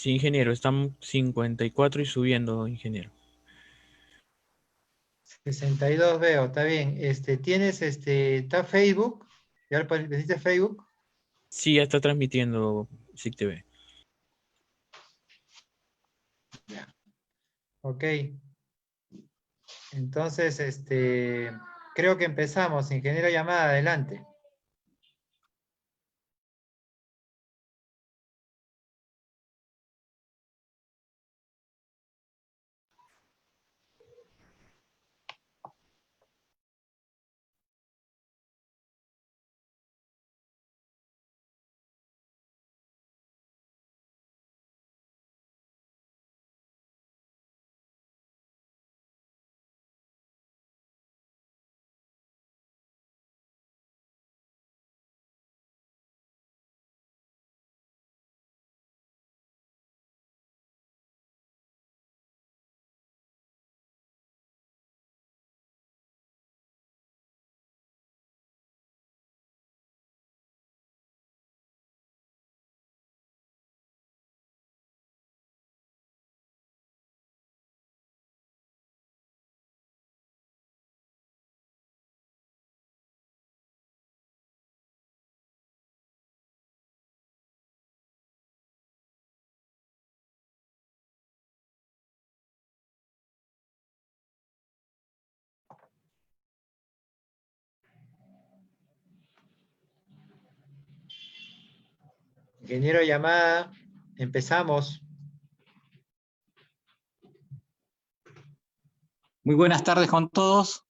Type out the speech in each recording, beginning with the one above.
Sí, ingeniero, están 54 y subiendo, ingeniero. 62 veo, está bien. ¿Tienes, está Facebook? ¿Ya le hiciste Facebook? Sí, ya está transmitiendo SIC TV. Ya. Ok. Entonces, creo que empezamos. Ingeniero llamada, adelante. Ingeniero llamada, empezamos. Muy buenas tardes con todos.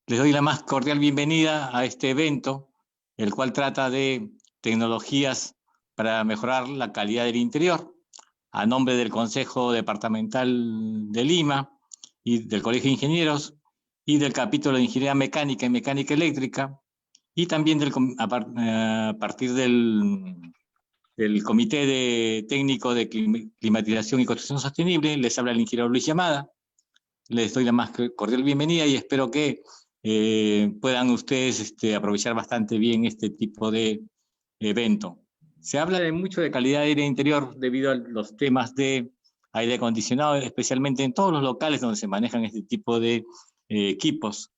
Les doy la más cordial bienvenida a este evento, el cual trata de tecnologías para mejorar la calidad del interior, a nombre del Consejo Departamental de Lima y del Colegio de Ingenieros y del capítulo de Ingeniería Mecánica y Mecánica Eléctrica, y también a partir del Comité Técnico de Climatización y Construcción Sostenible. Les habla el ingeniero Luis Llamada. Les doy la más cordial bienvenida y espero que puedan ustedes aprovechar bastante bien este tipo de evento. Se habla mucho de calidad de aire interior debido a los temas de aire acondicionado, especialmente en todos los locales donde se manejan este tipo de equipos,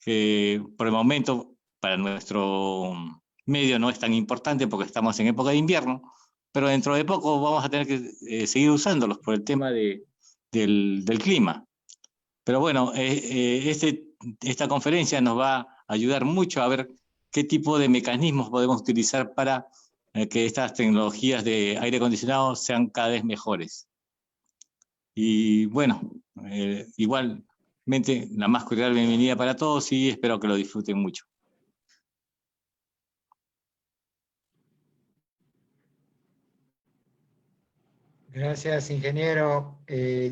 que por el momento para nuestro medio no es tan importante porque estamos en época de invierno, pero dentro de poco vamos a tener que seguir usándolos por el tema del clima. Pero bueno, esta conferencia nos va a ayudar mucho a ver qué tipo de mecanismos podemos utilizar para que estas tecnologías de aire acondicionado sean cada vez mejores. Y bueno, igualmente la más cordial bienvenida para todos y espero que lo disfruten mucho. Gracias, ingeniero.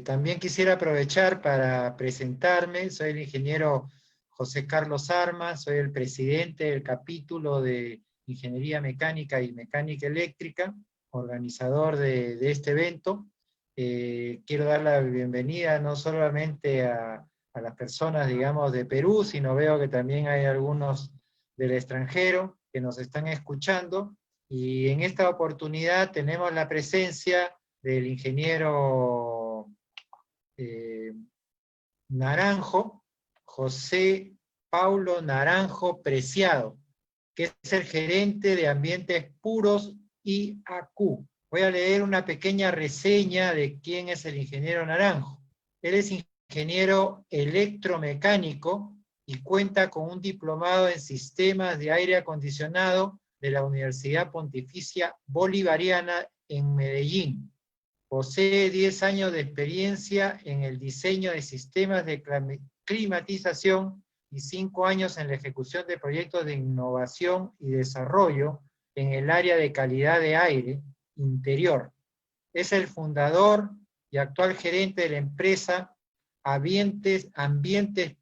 También quisiera aprovechar para presentarme. Soy el ingeniero José Carlos Armas, soy el presidente del capítulo de Ingeniería Mecánica y Mecánica Eléctrica, organizador de este evento. Quiero dar la bienvenida no solamente a las personas, digamos, de Perú, sino veo que también hay algunos del extranjero que nos están escuchando. Y en esta oportunidad tenemos la presencia del ingeniero Naranjo, José Paulo Naranjo Preciado, que es el gerente de ambientes puros IAQ. Voy a leer una pequeña reseña de quién es el ingeniero Naranjo. Él es ingeniero electromecánico y cuenta con un diplomado en sistemas de aire acondicionado de la Universidad Pontificia Bolivariana en Medellín. Posee 10 años de experiencia en el diseño de sistemas de climatización y 5 años en la ejecución de proyectos de innovación y desarrollo en el área de calidad de aire interior. Es el fundador y actual gerente de la empresa Ambientes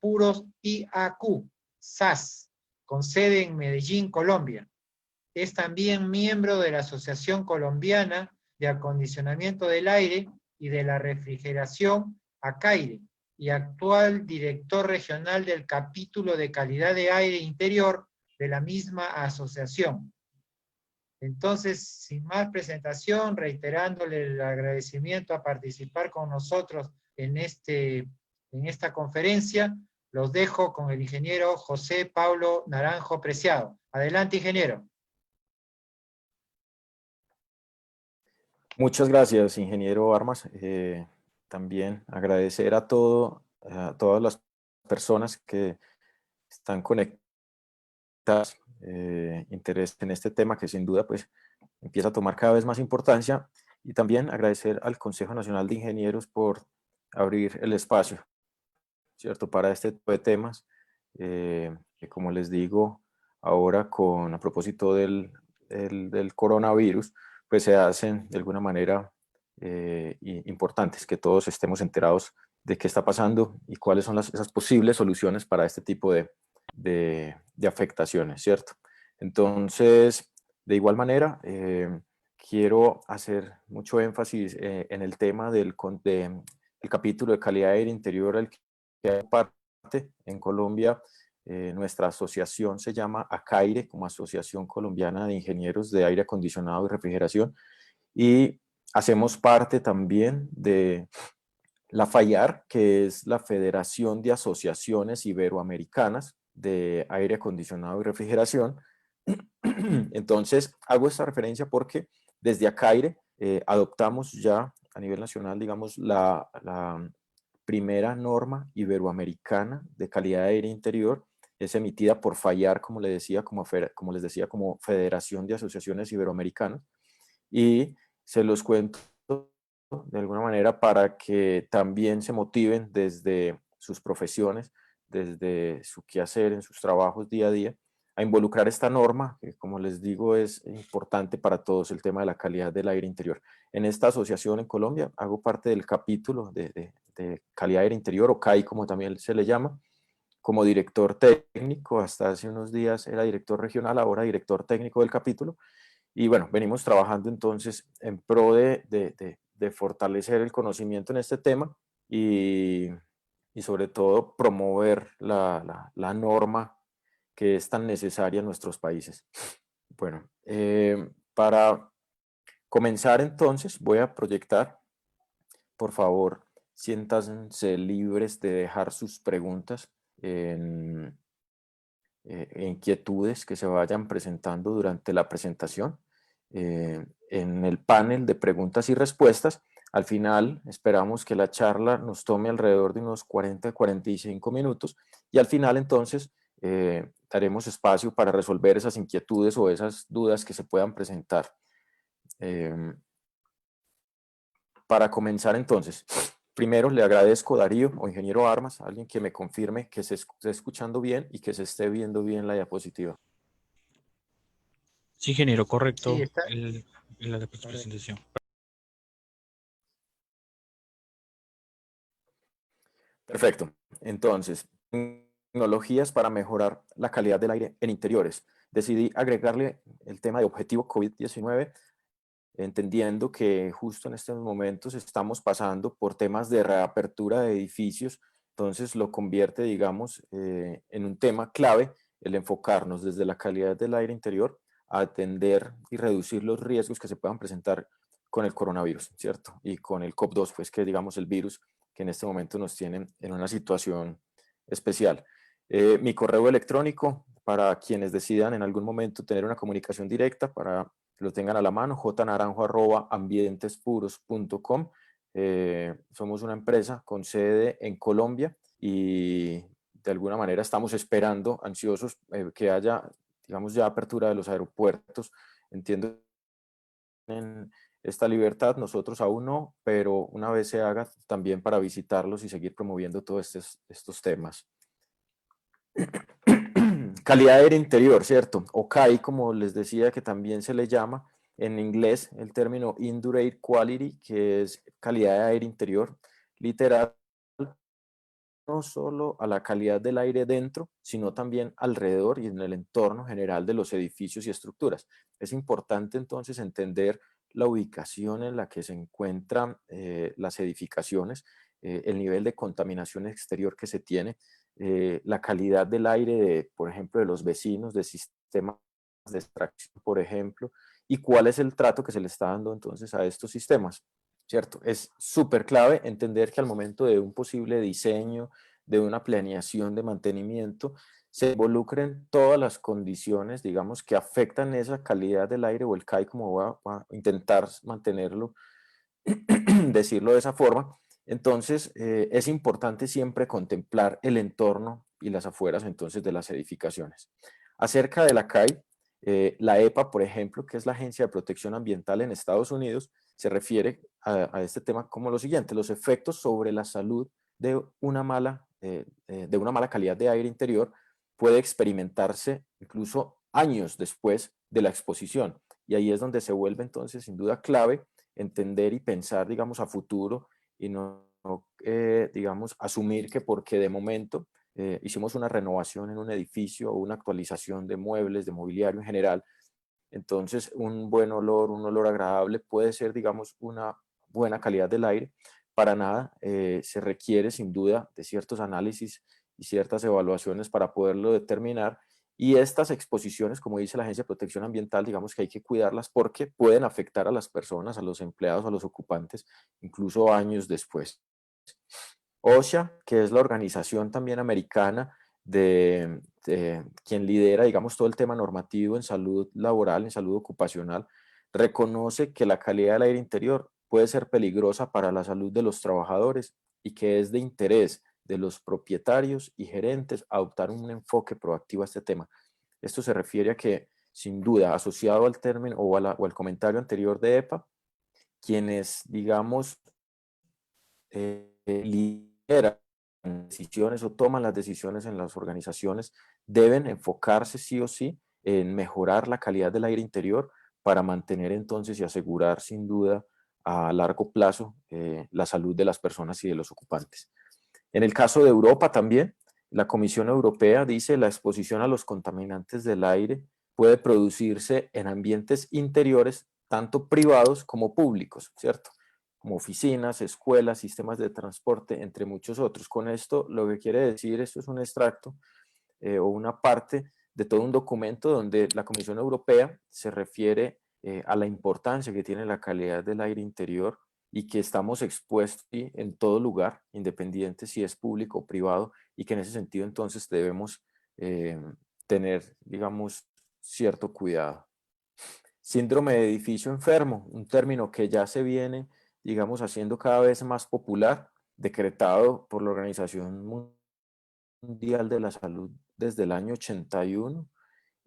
Puros IAQ, SAS, con sede en Medellín, Colombia. Es también miembro de la Asociación Colombiana de Acondicionamiento del Aire y de la Refrigeración, ACAIRE, y actual director regional del capítulo de calidad de aire interior de la misma asociación. Entonces, sin más presentación, reiterándole el agradecimiento a participar con nosotros en esta conferencia, los dejo con el ingeniero José Pablo Naranjo Preciado. Adelante, ingeniero. Muchas gracias, ingeniero Armas. También agradecer a todas las personas que están conectadas, interés en este tema que sin duda pues empieza a tomar cada vez más importancia, y también agradecer al Consejo Nacional de Ingenieros por abrir el espacio, ¿cierto?, para este tipo de temas, que como les digo, ahora a propósito del coronavirus, pues se hacen de alguna manera importantes, que todos estemos enterados de qué está pasando y cuáles son esas posibles soluciones para este tipo de afectaciones, ¿cierto? Entonces, de igual manera, quiero hacer mucho énfasis en el tema del capítulo de calidad de aire interior al que hay parte en Colombia. Nuestra asociación se llama ACAIRE, como Asociación Colombiana de Ingenieros de Aire Acondicionado y Refrigeración, y hacemos parte también de la FAIAR, que es la Federación de Asociaciones Iberoamericanas de Aire Acondicionado y Refrigeración. Entonces, hago esta referencia porque desde ACAIRE adoptamos ya a nivel nacional, digamos, la primera norma iberoamericana de calidad de aire interior. Es emitida por FAIAR, como les decía, como Federación de Asociaciones Iberoamericanas. Y se los cuento de alguna manera para que también se motiven desde sus profesiones, desde su quehacer, en sus trabajos día a día, a involucrar esta norma, que como les digo es importante para todos, el tema de la calidad del aire interior. En esta asociación en Colombia hago parte del capítulo de calidad de aire interior, o CAI como también se le llama, como director técnico. Hasta hace unos días era director regional, ahora director técnico del capítulo. Y bueno, venimos trabajando entonces en pro de fortalecer el conocimiento en este tema y sobre todo promover la norma que es tan necesaria en nuestros países. Bueno, para comenzar entonces voy a proyectar. Por favor, siéntanse libres de dejar sus preguntas en inquietudes que se vayan presentando durante la presentación. En el panel de preguntas y respuestas, al final esperamos que la charla nos tome alrededor de unos 40-45 minutos, y al final entonces daremos espacio para resolver esas inquietudes o esas dudas que se puedan presentar. Para comenzar entonces, primero le agradezco, Darío o ingeniero Armas, alguien que me confirme que se esté escuchando bien y que se esté viendo bien la diapositiva. Sí, ingeniero, correcto. Sí, está. La presentación. Perfecto. Entonces, tecnologías para mejorar la calidad del aire en interiores. Decidí agregarle el tema de objetivo COVID-19, entendiendo que justo en estos momentos estamos pasando por temas de reapertura de edificios. Entonces lo convierte, digamos, en un tema clave el enfocarnos desde la calidad del aire interior a atender y reducir los riesgos que se puedan presentar con el coronavirus, ¿cierto? Y con el COP2, pues, que digamos el virus que en este momento nos tiene en una situación especial. Mi correo electrónico para quienes decidan en algún momento tener una comunicación directa, para que lo tengan a la mano, jnaranjo@ambientespuros.com. Somos una empresa con sede en Colombia y de alguna manera estamos esperando, ansiosos, que haya, digamos, ya apertura de los aeropuertos. Entiendo en esta libertad, nosotros aún no, pero una vez se haga, también para visitarlos y seguir promoviendo todos estos temas. Calidad de aire interior, ¿cierto? O CAI, como les decía, que también se le llama en inglés el término Indoor Air Quality, que es calidad de aire interior, literal, no solo a la calidad del aire dentro, sino también alrededor y en el entorno general de los edificios y estructuras. Es importante entonces entender la ubicación en la que se encuentran las edificaciones, el nivel de contaminación exterior que se tiene, la calidad del aire, por ejemplo, de los vecinos, de sistemas de extracción, por ejemplo, y cuál es el trato que se le está dando entonces a estos sistemas, ¿cierto? Es súper clave entender que al momento de un posible diseño, de una planeación de mantenimiento, se involucren todas las condiciones, digamos, que afectan esa calidad del aire o el CAI, como voy a intentar mantenerlo, decirlo de esa forma. Entonces, es importante siempre contemplar el entorno y las afueras entonces de las edificaciones. Acerca de la CAI, la EPA, por ejemplo, que es la Agencia de Protección Ambiental en Estados Unidos, se refiere a este tema como lo siguiente: los efectos sobre la salud de una mala calidad de aire interior puede experimentarse incluso años después de la exposición. Y ahí es donde se vuelve entonces sin duda clave entender y pensar, digamos, a futuro y no digamos, asumir que porque de momento hicimos una renovación en un edificio o una actualización de muebles, de mobiliario en general, entonces un buen olor, un olor agradable puede ser, digamos, una buena calidad del aire. Para nada, se requiere sin duda de ciertos análisis y ciertas evaluaciones para poderlo determinar. Y estas exposiciones, como dice la Agencia de Protección Ambiental, digamos que hay que cuidarlas porque pueden afectar a las personas, a los empleados, a los ocupantes, incluso años después. OSHA, que es la organización también americana de quien lidera, digamos, todo el tema normativo en salud laboral, en salud ocupacional, reconoce que la calidad del aire interior puede ser peligrosa para la salud de los trabajadores y que es de interés de los propietarios y gerentes adoptar un enfoque proactivo a este tema. Esto se refiere a que, sin duda, asociado al término o al comentario anterior de EPA, quienes, digamos, lideran decisiones o toman las decisiones en las organizaciones deben enfocarse sí o sí en mejorar la calidad del aire interior para mantener entonces y asegurar sin duda a largo plazo la salud de las personas y de los ocupantes. En el caso de Europa también, la Comisión Europea dice la exposición a los contaminantes del aire puede producirse en ambientes interiores, tanto privados como públicos, ¿cierto? Como oficinas, escuelas, sistemas de transporte, entre muchos otros. Con esto, lo que quiere decir, esto es un extracto o una parte de todo un documento donde la Comisión Europea se refiere a la importancia que tiene la calidad del aire interior y que estamos expuestos en todo lugar, independiente si es público o privado, y que en ese sentido entonces debemos tener, digamos, cierto cuidado. Síndrome de edificio enfermo, un término que ya se viene, digamos, haciendo cada vez más popular, decretado por la Organización Mundial de la Salud desde el año 81,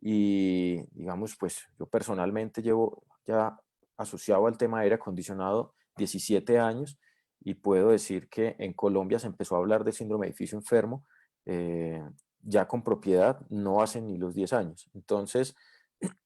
y digamos, pues yo personalmente llevo ya asociado al tema de aire acondicionado 17 años y puedo decir que en Colombia se empezó a hablar de síndrome de edificio enfermo ya con propiedad no hace ni los 10 años. Entonces,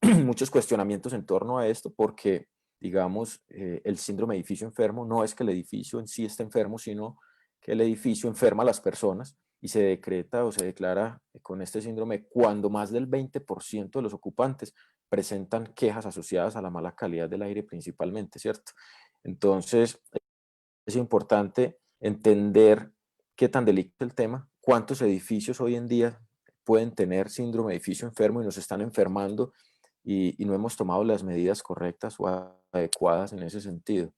muchos cuestionamientos en torno a esto porque, digamos, el síndrome de edificio enfermo no es que el edificio en sí esté enfermo, sino que el edificio enferma a las personas y se decreta o se declara con este síndrome cuando más del 20% de los ocupantes presentan quejas asociadas a la mala calidad del aire principalmente, ¿cierto? Entonces, es importante entender qué tan delicado es el tema, cuántos edificios hoy en día pueden tener síndrome de edificio enfermo y nos están enfermando y no hemos tomado las medidas correctas o adecuadas en ese sentido.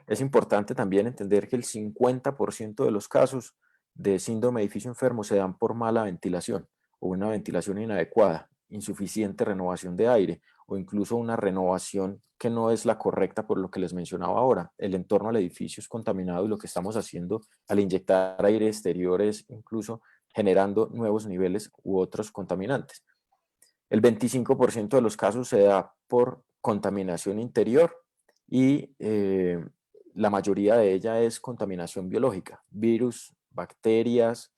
Es importante también entender que el 50% de los casos de síndrome de edificio enfermo se dan por mala ventilación o una ventilación inadecuada, insuficiente renovación de aire o incluso una renovación que no es la correcta por lo que les mencionaba ahora. El entorno al edificio es contaminado y lo que estamos haciendo al inyectar aire exterior es incluso generando nuevos niveles u otros contaminantes. El 25% de los casos se da por contaminación interior y la mayoría de ella es contaminación biológica, virus, bacterias,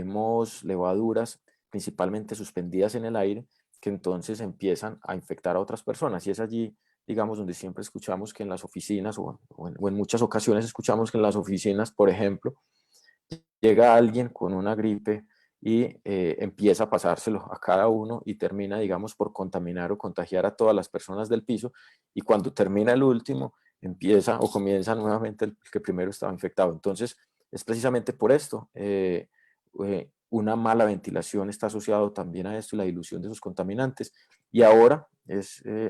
mohos, levaduras, principalmente suspendidas en el aire, que entonces empiezan a infectar a otras personas. Y es allí, digamos, donde siempre escuchamos que en las oficinas o en muchas ocasiones escuchamos que en las oficinas, por ejemplo, llega alguien con una gripe y empieza a pasárselo a cada uno y termina, digamos, por contaminar o contagiar a todas las personas del piso, y cuando termina el último, empieza o comienza nuevamente el que primero estaba infectado. Entonces, es precisamente por esto una mala ventilación está asociado también a esto y la dilución de esos contaminantes. Y ahora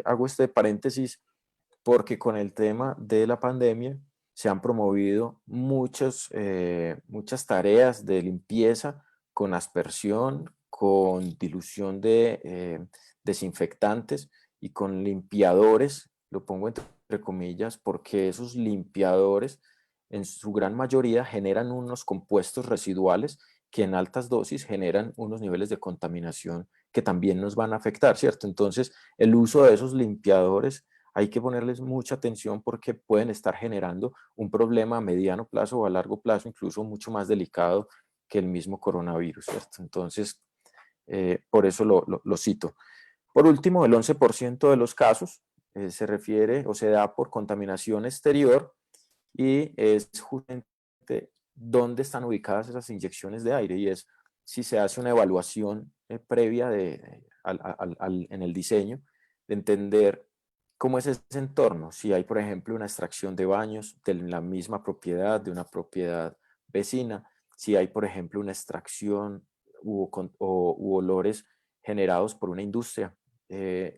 hago este paréntesis porque con el tema de la pandemia se han promovido muchas tareas de limpieza con aspersión, con dilución de desinfectantes y con limpiadores, lo pongo entre comillas, porque esos limpiadores en su gran mayoría generan unos compuestos residuales que en altas dosis generan unos niveles de contaminación que también nos van a afectar, ¿cierto? Entonces, el uso de esos limpiadores hay que ponerles mucha atención porque pueden estar generando un problema a mediano plazo o a largo plazo, incluso mucho más delicado que el mismo coronavirus, ¿cierto? Entonces, por eso lo cito. Por último, el 11% de los casos se refiere o se da por contaminación exterior y es justamente dónde están ubicadas esas inyecciones de aire y es si se hace una evaluación previa en el diseño, de entender cómo es ese entorno, si hay, por ejemplo, una extracción de baños de la misma propiedad, de una propiedad vecina, si hay, por ejemplo, una extracción u olores generados por una industria,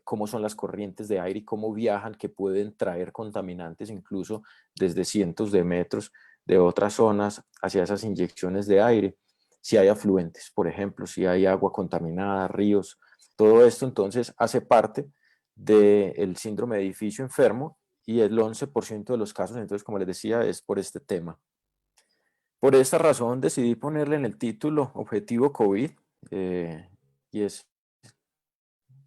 cómo son las corrientes de aire y cómo viajan, que pueden traer contaminantes incluso desde cientos de metros de otras zonas hacia esas inyecciones de aire, si hay afluentes, por ejemplo, si hay agua contaminada, ríos, todo esto entonces hace parte del síndrome de edificio enfermo y el 11% de los casos, entonces, como les decía, es por este tema. Por esta razón decidí ponerle en el título Objetivo COVID y es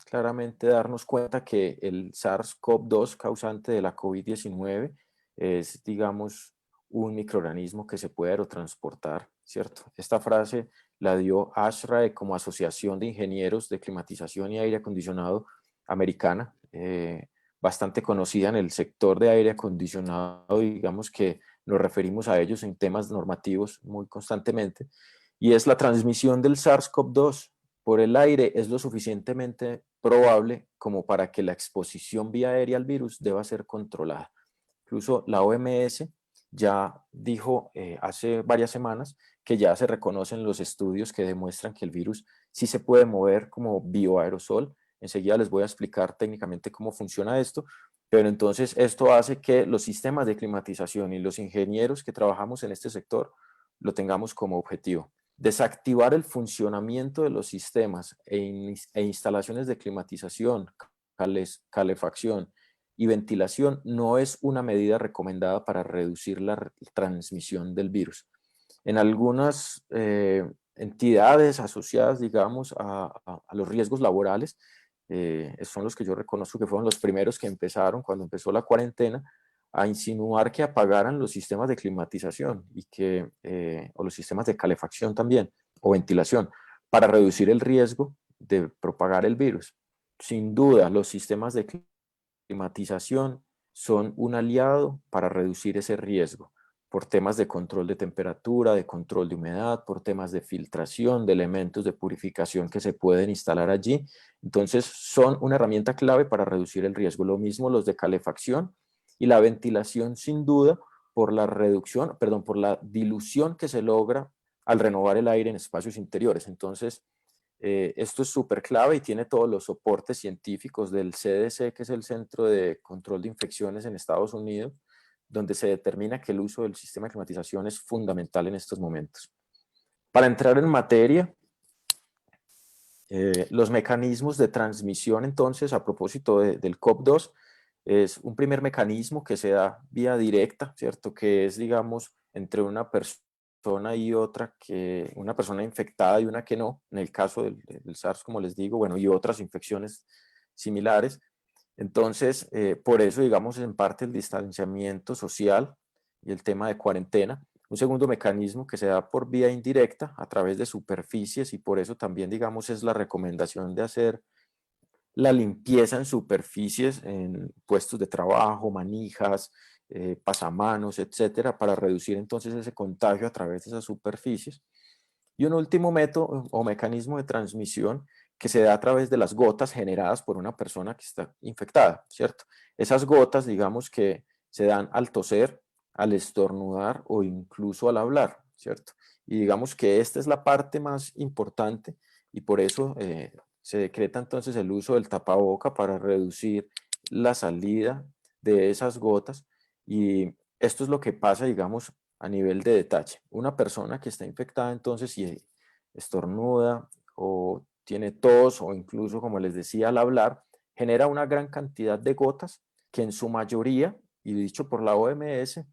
claramente darnos cuenta que el SARS-CoV-2 causante de la COVID-19 es, digamos, un microorganismo que se puede aerotransportar, ¿cierto? Esta frase la dio ASHRAE como Asociación de Ingenieros de Climatización y Aire Acondicionado americana, bastante conocida en el sector de aire acondicionado, digamos que nos referimos a ellos en temas normativos muy constantemente, y es la transmisión del SARS-CoV-2 por el aire es lo suficientemente probable como para que la exposición vía aérea al virus deba ser controlada. Incluso la OMS ya dijo hace varias semanas que ya se reconocen los estudios que demuestran que el virus sí se puede mover como bioaerosol. Enseguida les voy a explicar técnicamente cómo funciona esto, pero entonces esto hace que los sistemas de climatización y los ingenieros que trabajamos en este sector lo tengamos como objetivo. Desactivar el funcionamiento de los sistemas e instalaciones de climatización, calefacción y ventilación no es una medida recomendada para reducir la transmisión del virus. En algunas entidades asociadas, digamos, a los riesgos laborales, son los que yo reconozco que fueron los primeros que empezaron cuando empezó la cuarentena, a insinuar que apagaran los sistemas de climatización y o los sistemas de calefacción también, o ventilación, para reducir el riesgo de propagar el virus. Sin duda, los sistemas de climatización son un aliado para reducir ese riesgo, por temas de control de temperatura, de control de humedad, por temas de filtración, de elementos de purificación que se pueden instalar allí. Entonces, son una herramienta clave para reducir el riesgo. Lo mismo los de calefacción, y la ventilación sin duda por la reducción, perdón, por la dilución que se logra al renovar el aire en espacios interiores. Entonces, esto es súper clave y tiene todos los soportes científicos del CDC, que es el Centro de Control de Infecciones en Estados Unidos, donde se determina que el uso del sistema de climatización es fundamental en estos momentos. Para entrar en materia, los mecanismos de transmisión, entonces, a propósito del COP2, es un primer mecanismo que se da vía directa, ¿cierto? Que es, digamos, entre una persona y otra, una persona infectada y una que no, en el caso del SARS, como les digo, bueno, y otras infecciones similares. Entonces, por eso, digamos, en parte el distanciamiento social y el tema de cuarentena. Un segundo mecanismo que se da por vía indirecta a través de superficies y por eso también, digamos, es la recomendación de hacer la limpieza en superficies, en puestos de trabajo, manijas, pasamanos, etcétera, para reducir entonces ese contagio a través de esas superficies. Y un último método o mecanismo de transmisión que se da a través de las gotas generadas por una persona que está infectada, ¿cierto? Esas gotas, digamos que se dan al toser, al estornudar o incluso al hablar. ¿cierto? Y digamos que esta es la parte más importante y por eso se decreta entonces el uso del tapaboca para reducir la salida de esas gotas, y esto es lo que pasa, digamos, a nivel de detalle. Una persona que está infectada entonces y estornuda o tiene tos o incluso, como les decía, al hablar, genera una gran cantidad de gotas que en su mayoría, y dicho por la OMS,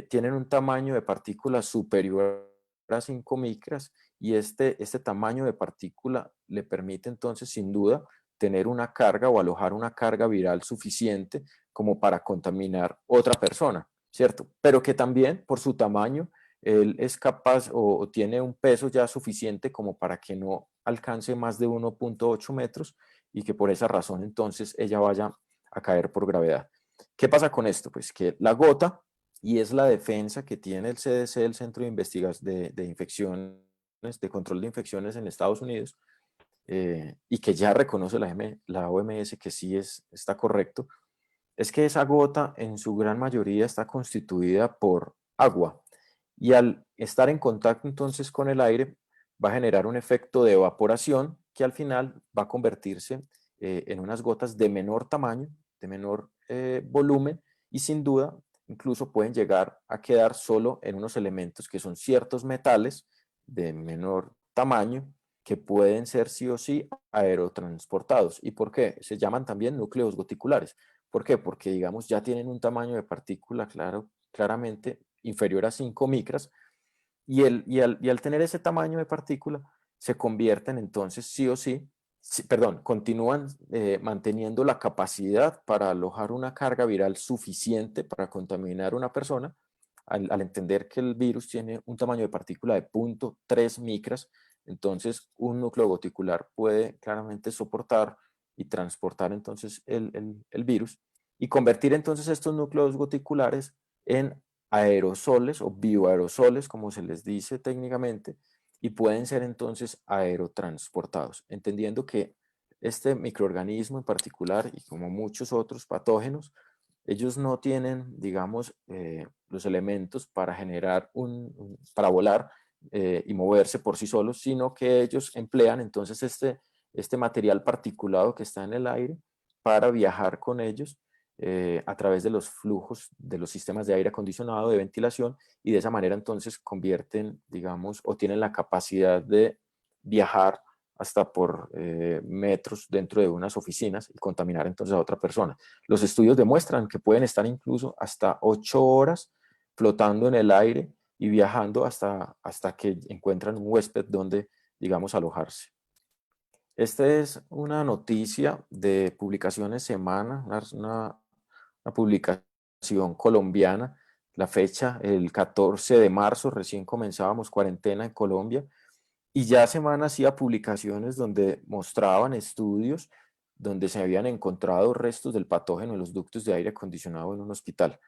tienen un tamaño de partícula superior a 5 micras, y este tamaño de partícula le permite entonces sin duda tener una carga o alojar una carga viral suficiente como para contaminar otra persona, ¿cierto? Pero que también por su tamaño él es capaz o tiene un peso ya suficiente como para que no alcance más de 1.8 metros y que por esa razón entonces ella vaya a caer por gravedad. ¿Qué pasa con esto? Pues que la gota, y es la defensa que tiene el CDC, el Centro de Investigación de Infecciones, de Control de Infecciones en Estados Unidos, y que ya reconoce la OMS que sí está correcto, es que esa gota en su gran mayoría está constituida por agua, y al estar en contacto entonces con el aire va a generar un efecto de evaporación que al final va a convertirse en unas gotas de menor tamaño, de menor volumen, y sin duda incluso pueden llegar a quedar solo en unos elementos que son ciertos metales de menor tamaño que pueden ser sí o sí aerotransportados. ¿Y por qué? Se llaman también núcleos goticulares. ¿Por qué? Porque, digamos, ya tienen un tamaño de partícula claramente inferior a 5 micras, y al tener ese tamaño de partícula, se convierten entonces sí o sí, continúan manteniendo la capacidad para alojar una carga viral suficiente para contaminar a una persona, al entender que el virus tiene un tamaño de partícula de 0.3 micras, entonces un núcleo goticular puede claramente soportar y transportar entonces el virus, y convertir entonces estos núcleos goticulares en aerosoles o bioaerosoles, como se les dice técnicamente, y pueden ser entonces aerotransportados, entendiendo que este microorganismo en particular, y como muchos otros patógenos, ellos no tienen, digamos, los elementos para generar para volar y moverse por sí solos, sino que ellos emplean entonces este material particulado que está en el aire para viajar con ellos a través de los flujos de los sistemas de aire acondicionado, de ventilación, y de esa manera entonces convierten, digamos, o tienen la capacidad de viajar hasta por metros dentro de unas oficinas y contaminar entonces a otra persona. Los estudios demuestran que pueden estar incluso hasta 8 horas flotando en el aire y viajando hasta que encuentran un huésped donde, digamos, alojarse. Esta es una noticia de Publicaciones Semana, una publicación colombiana. La fecha, el 14 de marzo, recién comenzábamos cuarentena en Colombia, y ya Semana hacía publicaciones donde mostraban estudios donde se habían encontrado restos del patógeno en los ductos de aire acondicionado en un hospital.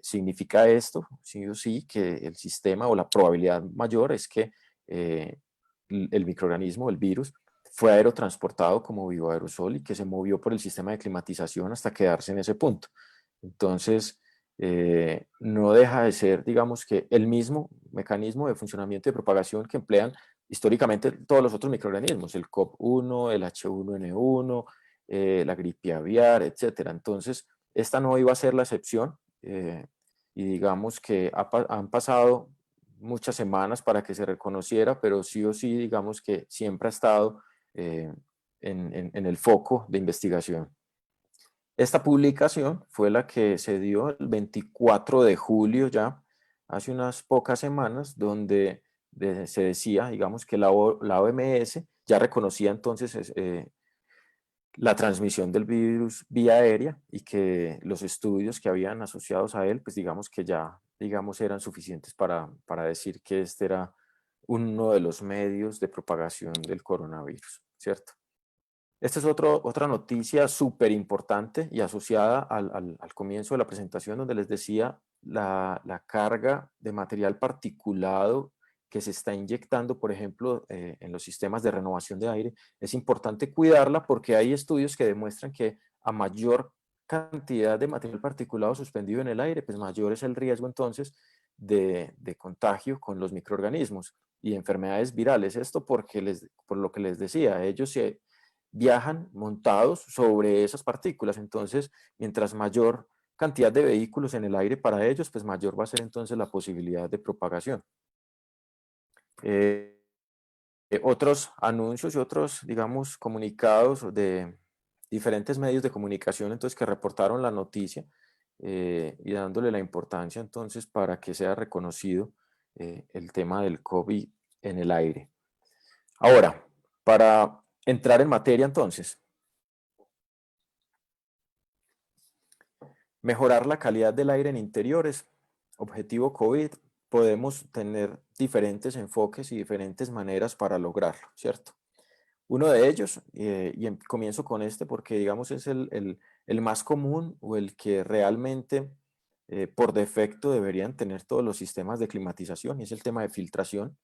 ¿Significa esto? Sí o sí, que el sistema o la probabilidad mayor es que el microorganismo, el virus, fue aerotransportado como bioaerosol y que se movió por el sistema de climatización hasta quedarse en ese punto. Entonces, no deja de ser, digamos, que el mismo mecanismo de funcionamiento y de propagación que emplean históricamente todos los otros microorganismos, el COP1, el H1N1, la gripe aviar, etc. Entonces, esta no iba a ser la excepción, y digamos que han pasado muchas semanas para que se reconociera, pero sí o sí, digamos que siempre ha estado en el foco de investigación. Esta publicación fue la que se dio el 24 de julio ya, hace unas pocas semanas, donde se decía, digamos, que la OMS ya reconocía entonces la transmisión del virus vía aérea, y que los estudios que habían asociados a él, pues digamos que ya, digamos, eran suficientes para decir que este era uno de los medios de propagación del coronavirus, ¿cierto? Esta es otra noticia súper importante y asociada al comienzo de la presentación, donde les decía la carga de material particulado que se está inyectando, por ejemplo, en los sistemas de renovación de aire. Es importante cuidarla porque hay estudios que demuestran que a mayor cantidad de material particulado suspendido en el aire, pues mayor es el riesgo entonces de contagio con los microorganismos y enfermedades virales. Esto por lo que les decía, ellos se viajan montados sobre esas partículas. Entonces, mientras mayor cantidad de vehículos en el aire para ellos, pues mayor va a ser entonces la posibilidad de propagación. Otros anuncios y otros, digamos, comunicados de diferentes medios de comunicación, entonces, que reportaron la noticia y dándole la importancia, entonces, para que sea reconocido el tema del COVID en el aire. Ahora, para entrar en materia, entonces, mejorar la calidad del aire en interiores, objetivo COVID, podemos tener diferentes enfoques y diferentes maneras para lograrlo, ¿cierto? Uno de ellos, comienzo con este porque digamos es el más común o el que realmente por defecto deberían tener todos los sistemas de climatización, y es el tema de filtración.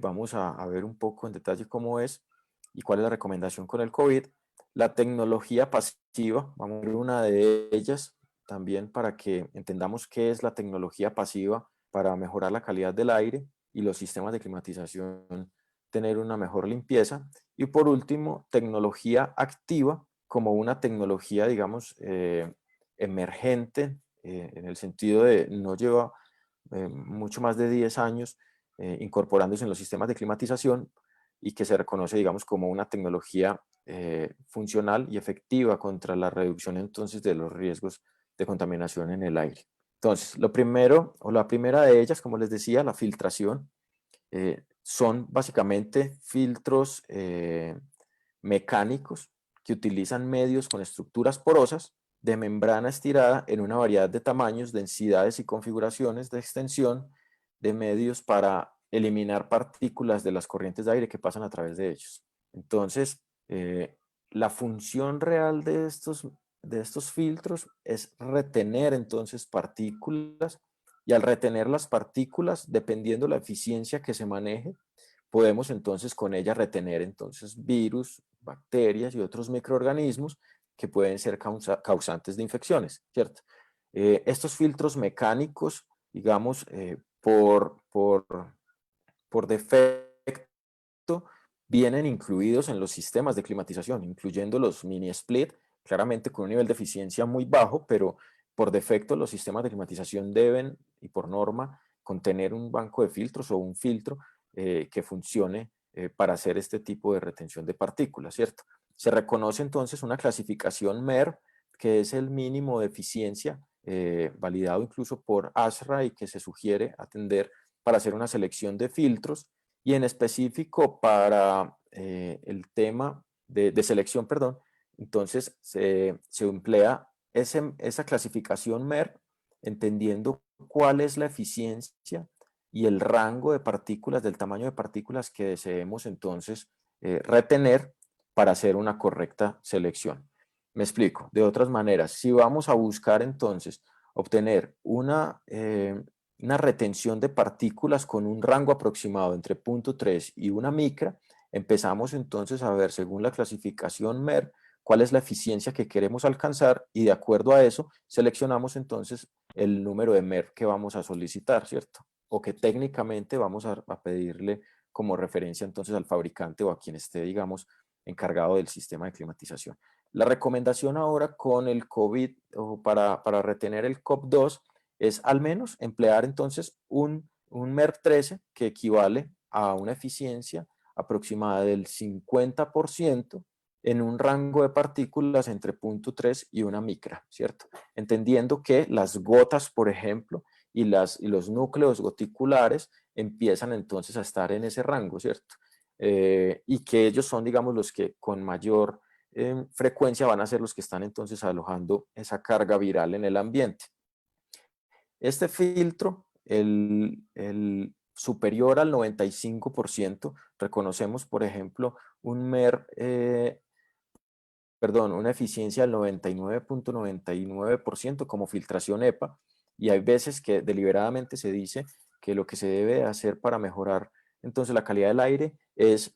Vamos a ver un poco en detalle cómo es y cuál es la recomendación con el COVID. La tecnología pasiva, vamos a ver una de ellas también para que entendamos qué es la tecnología pasiva para mejorar la calidad del aire y los sistemas de climatización tener una mejor limpieza. Y por último, tecnología activa como una tecnología, digamos, emergente, en el sentido de no lleva mucho más de 10 años incorporándose en los sistemas de climatización y que se reconoce, digamos, como una tecnología funcional y efectiva contra la reducción entonces de los riesgos de contaminación en el aire. Entonces, lo primero, o la primera de ellas, como les decía, la filtración. Son básicamente filtros mecánicos que utilizan medios con estructuras porosas de membrana estirada en una variedad de tamaños, densidades y configuraciones de extensión de medios para eliminar partículas de las corrientes de aire que pasan a través de ellos. Entonces, la función real de estos filtros es retener entonces partículas, y al retener las partículas, dependiendo la eficiencia que se maneje, podemos entonces con ella retener entonces virus, bacterias y otros microorganismos que pueden ser causantes de infecciones, ¿cierto? Estos filtros mecánicos, digamos, por defecto, vienen incluidos en los sistemas de climatización, incluyendo los mini split, claramente con un nivel de eficiencia muy bajo, pero por defecto los sistemas de climatización deben, y por norma, contener un banco de filtros o un filtro que funcione para hacer este tipo de retención de partículas, ¿cierto? Se reconoce entonces una clasificación MER, que es el mínimo de eficiencia, validado incluso por ASHRAE y que se sugiere atender para hacer una selección de filtros, y en específico para el tema de selección, perdón, entonces se emplea esa clasificación MER entendiendo cuál es la eficiencia y el rango de partículas, del tamaño de partículas que deseemos entonces retener para hacer una correcta selección. Me explico, de otras maneras, si vamos a buscar entonces obtener una retención de partículas con un rango aproximado entre 0.3 y 1 micra, empezamos entonces a ver según la clasificación MER cuál es la eficiencia que queremos alcanzar, y de acuerdo a eso seleccionamos entonces el número de MER que vamos a solicitar, ¿cierto? O que técnicamente vamos a pedirle como referencia entonces al fabricante o a quien esté, digamos, encargado del sistema de climatización. La recomendación ahora con el COVID o para retener el COP2 es al menos emplear entonces un MER13 que equivale a una eficiencia aproximada del 50% en un rango de partículas entre 0.3 y 1 micra, ¿cierto? Entendiendo que las gotas, por ejemplo, y los núcleos goticulares empiezan entonces a estar en ese rango, ¿cierto? Y que ellos son, digamos, los que con mayor frecuencia van a ser los que están entonces alojando esa carga viral en el ambiente. Este filtro, el superior al 95%, reconocemos, por ejemplo, una eficiencia del 99.99% como filtración EPA, y hay veces que deliberadamente se dice que lo que se debe hacer para mejorar entonces la calidad del aire es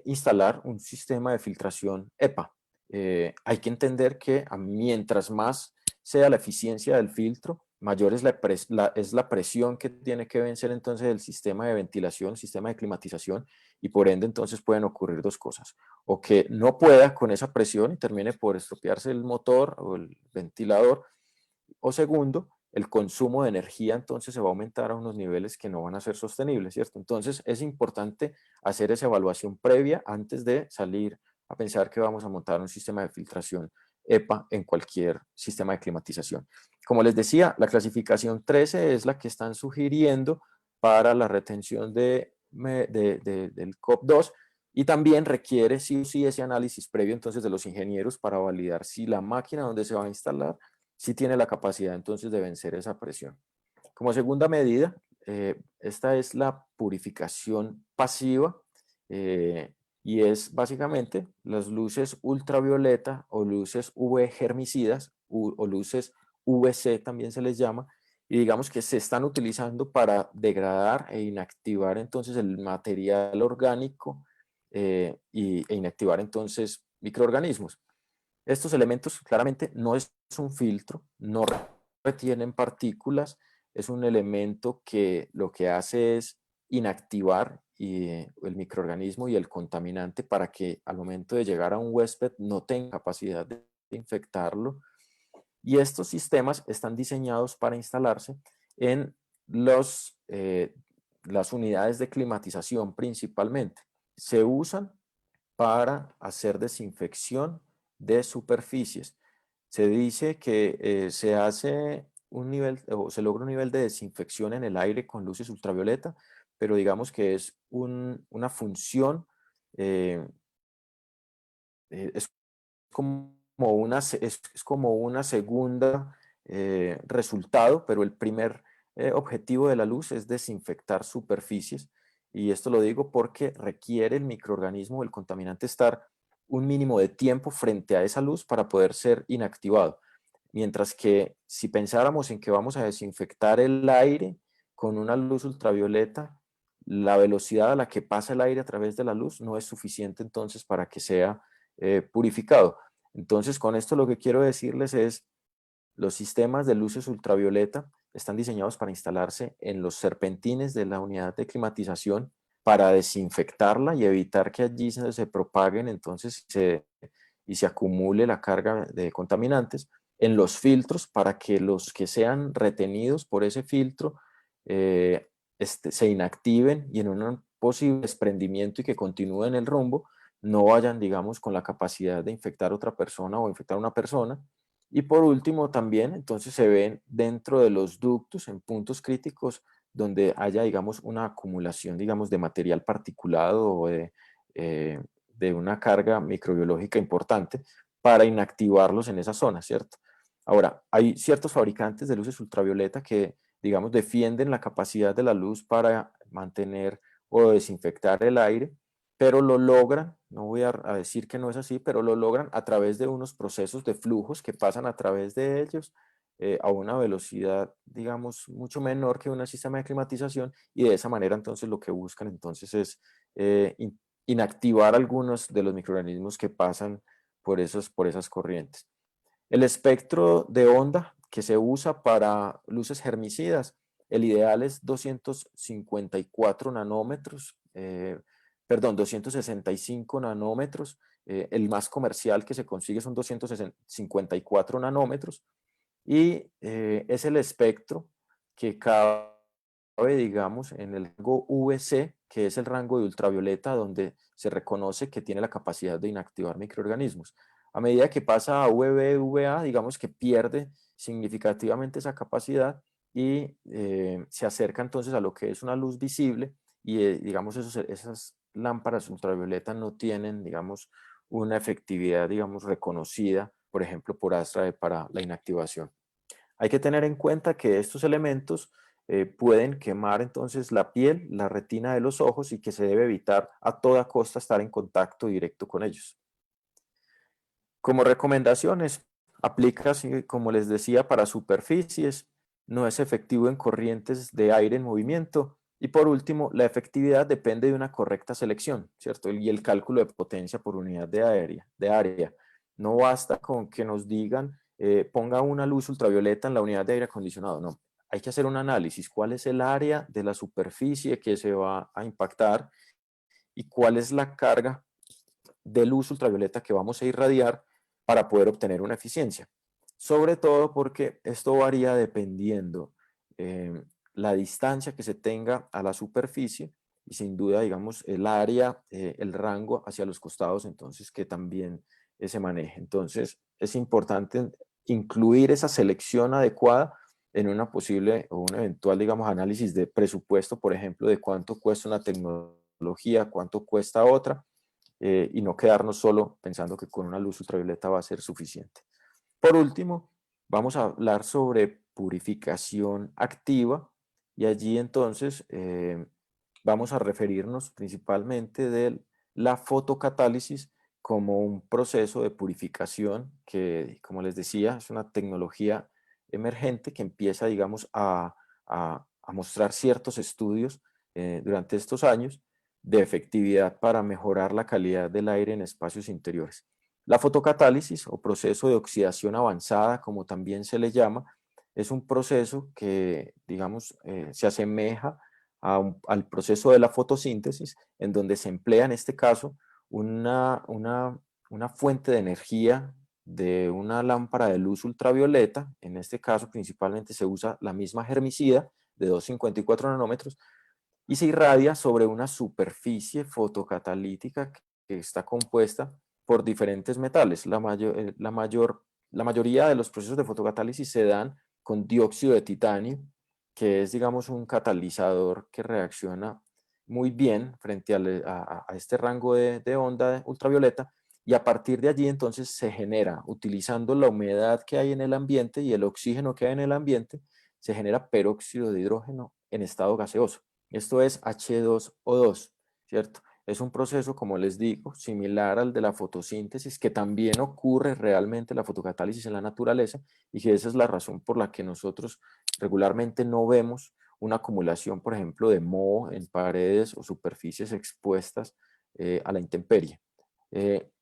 instalar un sistema de filtración EPA. Hay que entender que mientras más sea la eficiencia del filtro, mayor es la presión que tiene que vencer entonces el sistema de ventilación, sistema de climatización, y por ende entonces pueden ocurrir dos cosas: o que no pueda con esa presión y termine por estropearse el motor o el ventilador, o segundo, el consumo de energía entonces se va a aumentar a unos niveles que no van a ser sostenibles, ¿cierto? Entonces es importante hacer esa evaluación previa antes de salir a pensar que vamos a montar un sistema de filtración EPA en cualquier sistema de climatización. Como les decía, la clasificación 13 es la que están sugiriendo para la retención del COP2, y también requiere sí o sí ese análisis previo entonces de los ingenieros para validar si la máquina donde se va a instalar sí tiene la capacidad entonces de vencer esa presión. Como segunda medida, esta es la purificación pasiva, y es básicamente las luces ultravioleta o luces UV germicidas o luces UVC también se les llama, y digamos que se están utilizando para degradar e inactivar entonces el material orgánico, e inactivar entonces microorganismos. Estos elementos claramente no es un filtro, no retienen partículas, es un elemento que lo que hace es inactivar el microorganismo y el contaminante para que al momento de llegar a un huésped no tenga capacidad de infectarlo. Y estos sistemas están diseñados para instalarse en las unidades de climatización principalmente. Se usan para hacer desinfección de superficies. Se dice que se hace un nivel, o se logra un nivel de desinfección en el aire con luces ultravioleta, pero digamos que es una función, es como es como una segunda resultado, pero el primer objetivo de la luz es desinfectar superficies, y esto lo digo porque requiere el microorganismo o el contaminante estar un mínimo de tiempo frente a esa luz para poder ser inactivado. Mientras que si pensáramos en que vamos a desinfectar el aire con una luz ultravioleta, la velocidad a la que pasa el aire a través de la luz no es suficiente entonces para que sea purificado. Entonces, con esto lo que quiero decirles es, los sistemas de luces ultravioleta están diseñados para instalarse en los serpentines de la unidad de climatización para desinfectarla y evitar que allí se propaguen entonces y se acumule la carga de contaminantes, en los filtros para que los que sean retenidos por ese filtro se inactiven y en un posible desprendimiento y que continúen el rumbo no vayan, digamos, con la capacidad de infectar a otra persona o infectar a una persona. Y por último también, entonces se ven dentro de los ductos en puntos críticos donde haya, digamos, una acumulación, digamos, de material particulado o de una carga microbiológica importante para inactivarlos en esa zona, ¿cierto? Ahora, hay ciertos fabricantes de luces ultravioleta que, digamos, defienden la capacidad de la luz para mantener o desinfectar el aire, pero lo logran, no voy a decir que no es así, pero lo logran a través de unos procesos de flujos que pasan a través de ellos a una velocidad, digamos, mucho menor que un sistema de climatización, y de esa manera entonces lo que buscan entonces es inactivar algunos de los microorganismos que pasan por esas corrientes. El espectro de onda que se usa para luces germicidas, el ideal es 254 nanómetros, perdón, 265 nanómetros, el más comercial que se consigue son 254 nanómetros, y es el espectro que cabe, digamos, en el rango VC, que es el rango de ultravioleta donde se reconoce que tiene la capacidad de inactivar microorganismos. A medida que pasa a UV, UVA, digamos que pierde significativamente esa capacidad y se acerca entonces a lo que es una luz visible, y digamos esas lámparas ultravioleta no tienen, digamos, una efectividad, digamos, reconocida, por ejemplo, por ASTRA para la inactivación. Hay que tener en cuenta que estos elementos pueden quemar entonces la piel, la retina de los ojos, y que se debe evitar a toda costa estar en contacto directo con ellos. Como recomendaciones, aplica, como les decía, para superficies, no es efectivo en corrientes de aire en movimiento, y por último, la efectividad depende de una correcta selección, ¿cierto? Y el cálculo de potencia por unidad de área. No basta con que nos digan ponga una luz ultravioleta en la unidad de aire acondicionado. No, hay que hacer un análisis. ¿Cuál es el área de la superficie que se va a impactar y cuál es la carga de luz ultravioleta que vamos a irradiar para poder obtener una eficiencia? Sobre todo porque esto varía dependiendo la distancia que se tenga a la superficie y sin duda, digamos, el área, el rango hacia los costados, entonces que también se maneje. Entonces es importante incluir esa selección adecuada en una posible o un eventual, digamos, análisis de presupuesto, por ejemplo, de cuánto cuesta una tecnología, cuánto cuesta otra, y no quedarnos solo pensando que con una luz ultravioleta va a ser suficiente. Por último, vamos a hablar sobre purificación activa y allí entonces vamos a referirnos principalmente de la fotocatálisis como un proceso de purificación que, como les decía, es una tecnología emergente que empieza, digamos, a mostrar ciertos estudios durante estos años de efectividad para mejorar la calidad del aire en espacios interiores. La fotocatálisis o proceso de oxidación avanzada, como también se le llama, es un proceso que, digamos, se asemeja al proceso de la fotosíntesis, en donde se emplea en este caso una fuente de energía de una lámpara de luz ultravioleta. En este caso principalmente se usa la misma germicida de 254 nanómetros y se irradia sobre una superficie fotocatalítica que está compuesta por diferentes metales. La mayoría de los procesos de fotocatálisis se dan con dióxido de titanio, que es, digamos, un catalizador que reacciona muy bien frente a este rango de onda ultravioleta, y a partir de allí entonces se genera, utilizando la humedad que hay en el ambiente y el oxígeno que hay en el ambiente, se genera peróxido de hidrógeno en estado gaseoso. Esto es H2O2, ¿cierto? Es un proceso, como les digo, similar al de la fotosíntesis, que también ocurre realmente la fotocatálisis en la naturaleza, y que esa es la razón por la que nosotros regularmente no vemos una acumulación, por ejemplo, de moho en paredes o superficies expuestas a la intemperie.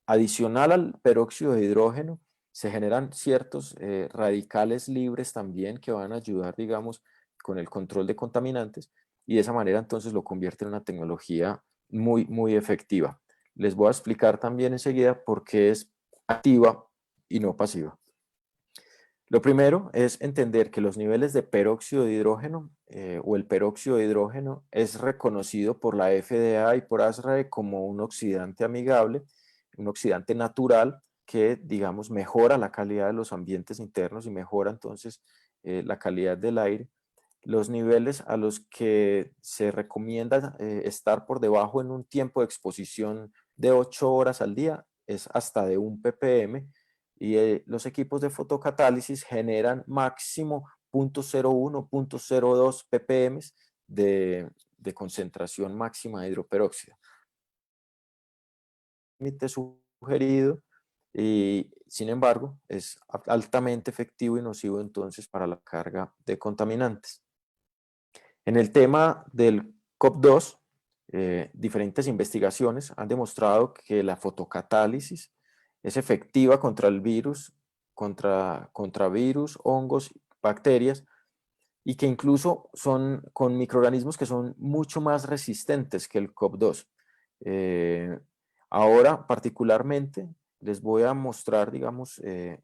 Adicional al peróxido de hidrógeno, se generan ciertos radicales libres también que van a ayudar, digamos, con el control de contaminantes, y de esa manera entonces lo convierte en una tecnología muy, muy efectiva. Les voy a explicar también enseguida por qué es activa y no pasiva. Lo primero es entender que los niveles de peróxido de hidrógeno o el peróxido de hidrógeno es reconocido por la FDA y por ASRAE como un oxidante amigable, un oxidante natural que, digamos, mejora la calidad de los ambientes internos y mejora entonces la calidad del aire. Los niveles a los que se recomienda estar por debajo en un tiempo de exposición de 8 horas al día es hasta de 1 ppm, y los equipos de fotocatálisis generan máximo 0.01, 0.02 ppm de concentración máxima de hidroperóxido. Límite sugerido, y sin embargo es altamente efectivo y nocivo entonces para la carga de contaminantes. En el tema del COP2, diferentes investigaciones han demostrado que la fotocatálisis es efectiva contra el virus, contra virus, hongos, bacterias, y que incluso son con microorganismos que son mucho más resistentes que el COP2. Ahora, particularmente, les voy a mostrar, digamos,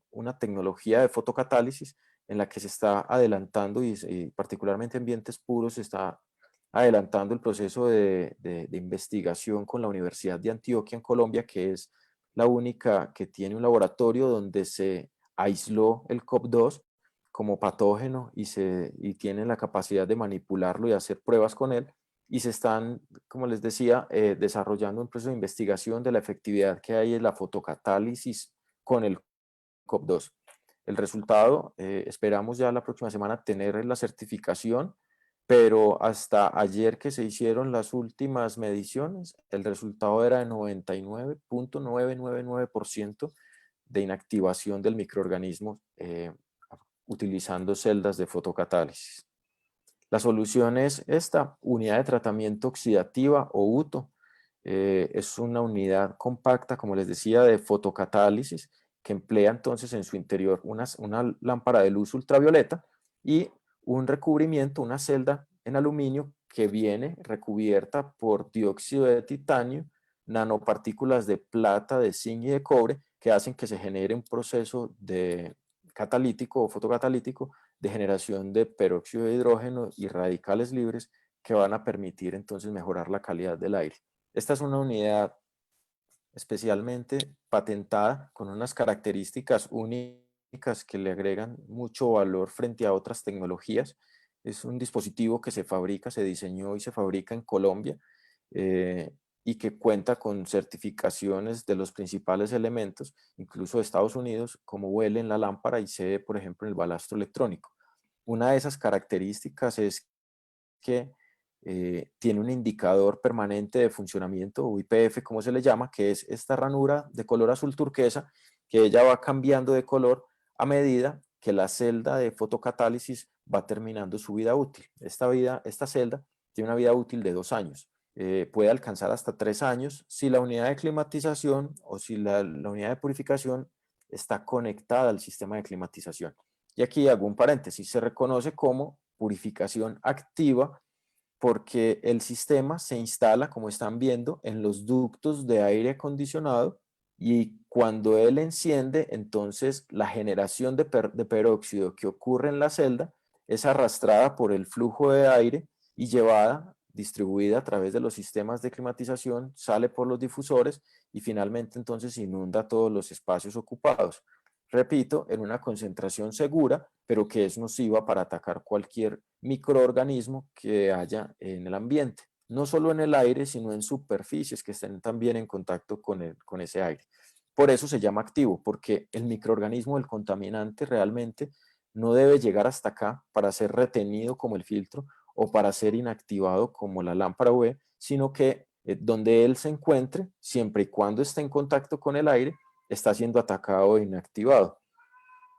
una tecnología de fotocatálisis en la que se está adelantando y particularmente en ambientes puros se está adelantando el proceso de investigación con la Universidad de Antioquia en Colombia, que es la única que tiene un laboratorio donde se aisló el COP2 como patógeno y tiene la capacidad de manipularlo y hacer pruebas con él, y se están, como les decía, desarrollando un proceso de investigación de la efectividad que hay en la fotocatálisis con el COP2. El resultado, esperamos ya la próxima semana tener la certificación, pero hasta ayer que se hicieron las últimas mediciones, el resultado era de 99.999% de inactivación del microorganismo utilizando celdas de fotocatálisis. La solución es esta unidad de tratamiento oxidativa o UTO. Es una unidad compacta, como les decía, de fotocatálisis que emplea entonces en su interior una lámpara de luz ultravioleta y un recubrimiento, una celda en aluminio que viene recubierta por dióxido de titanio, nanopartículas de plata, de zinc y de cobre que hacen que se genere un proceso de catalítico o fotocatalítico de generación de peróxido de hidrógeno y radicales libres que van a permitir entonces mejorar la calidad del aire. Esta es una unidad especialmente patentada con unas características únicas que le agregan mucho valor frente a otras tecnologías. Es un dispositivo que se fabrica, se diseñó y se fabrica en Colombia y que cuenta con certificaciones de los principales elementos, incluso de Estados Unidos, como huele en la lámpara y se ve, por ejemplo, en el balastro electrónico. Una de esas características es que tiene un indicador permanente de funcionamiento, o IPF como se le llama, que es esta ranura de color azul turquesa, que ella va cambiando de color a medida que la celda de fotocatálisis va terminando su vida útil. Esta celda tiene una vida útil de 2 años. Puede alcanzar hasta 3 años si la unidad de climatización o si la unidad de purificación está conectada al sistema de climatización. Y aquí hago un paréntesis, se reconoce como purificación activa porque el sistema se instala, como están viendo, en los ductos de aire acondicionado y cuando él enciende, entonces la generación de peróxido que ocurre en la celda es arrastrada por el flujo de aire y llevada, distribuida a través de los sistemas de climatización, sale por los difusores y finalmente entonces inunda todos los espacios ocupados. Repito, en una concentración segura, pero que es nociva para atacar cualquier microorganismo que haya en el ambiente, no solo en el aire, sino en superficies que estén también en contacto con ese aire. Por eso se llama activo, porque el microorganismo, el contaminante, realmente no debe llegar hasta acá para ser retenido como el filtro o para ser inactivado como la lámpara UV, sino que donde él se encuentre, siempre y cuando esté en contacto con el aire, está siendo atacado e inactivado.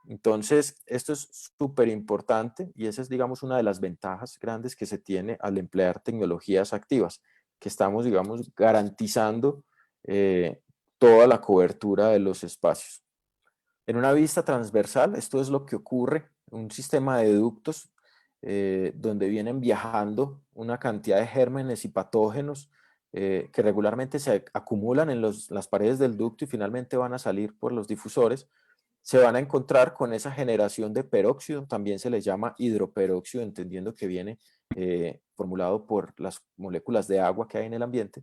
Entonces, esto es súper importante y esa es, digamos, una de las ventajas grandes que se tiene al emplear tecnologías activas, que estamos, digamos, garantizando toda la cobertura de los espacios. En una vista transversal, esto es lo que ocurre, un sistema de ductos donde vienen viajando una cantidad de gérmenes y patógenos que regularmente se acumulan en las paredes del ducto y finalmente van a salir por los difusores. Se van a encontrar con esa generación de peróxido, también se le llama hidroperóxido, entendiendo que viene formulado por las moléculas de agua que hay en el ambiente,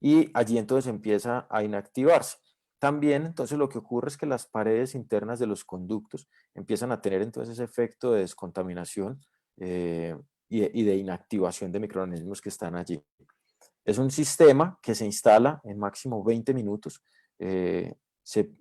y allí entonces empieza a inactivarse. También entonces lo que ocurre es que las paredes internas de los conductos empiezan a tener entonces ese efecto de descontaminación y de inactivación de microorganismos que están allí. Es un sistema que se instala en máximo 20 minutos, se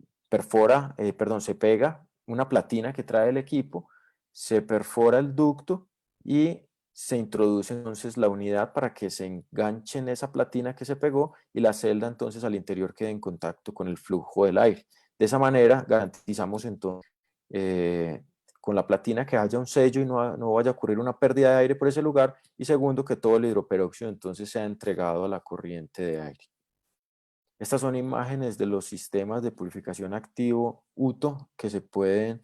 pega una platina que trae el equipo, se perfora el ducto y se introduce entonces la unidad para que se enganche en esa platina que se pegó y la celda entonces al interior quede en contacto con el flujo del aire. De esa manera garantizamos entonces con la platina que haya un sello y no vaya a ocurrir una pérdida de aire por ese lugar, y segundo, que todo el hidroperóxido entonces sea entregado a la corriente de aire. Estas son imágenes de los sistemas de purificación activo UTO que se pueden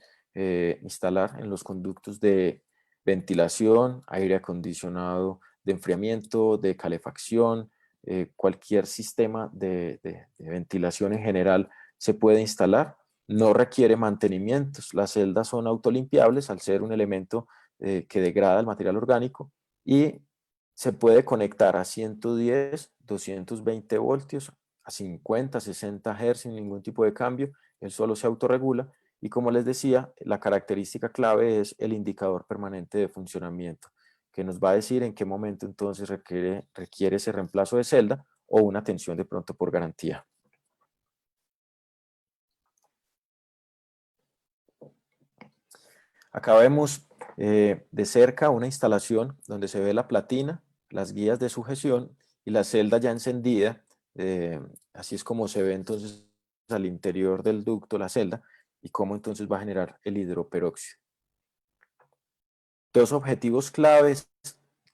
instalar en los conductos de ventilación, aire acondicionado, de enfriamiento, de calefacción, cualquier sistema de ventilación en general se puede instalar. No requiere mantenimientos, las celdas son autolimpiables al ser un elemento que degrada el material orgánico y se puede conectar a 110, 220 voltios, a 50, 60 Hz sin ningún tipo de cambio, él solo se autorregula y como les decía, la característica clave es el indicador permanente de funcionamiento, que nos va a decir en qué momento entonces requiere ese reemplazo de celda o una atención de pronto por garantía. Acá vemos de cerca una instalación donde se ve la platina, las guías de sujeción y la celda ya encendida. Así es como se ve entonces al interior del ducto la celda y cómo entonces va a generar el hidroperóxido. Dos objetivos claves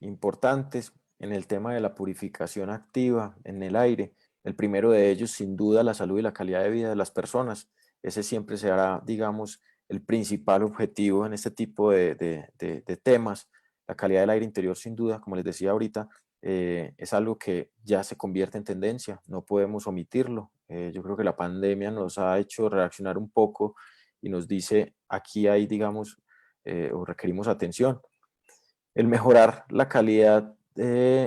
importantes en el tema de la purificación activa en el aire. El primero de ellos, sin duda, la salud y la calidad de vida de las personas. ese siempre será, digamos, el principal objetivo en este tipo de temas. La calidad del aire interior, sin duda, como les decía ahorita, es algo que ya se convierte en tendencia, no podemos omitirlo. Yo creo que la pandemia nos ha hecho reaccionar un poco y nos dice, aquí hay, digamos, o requerimos atención. El mejorar la calidad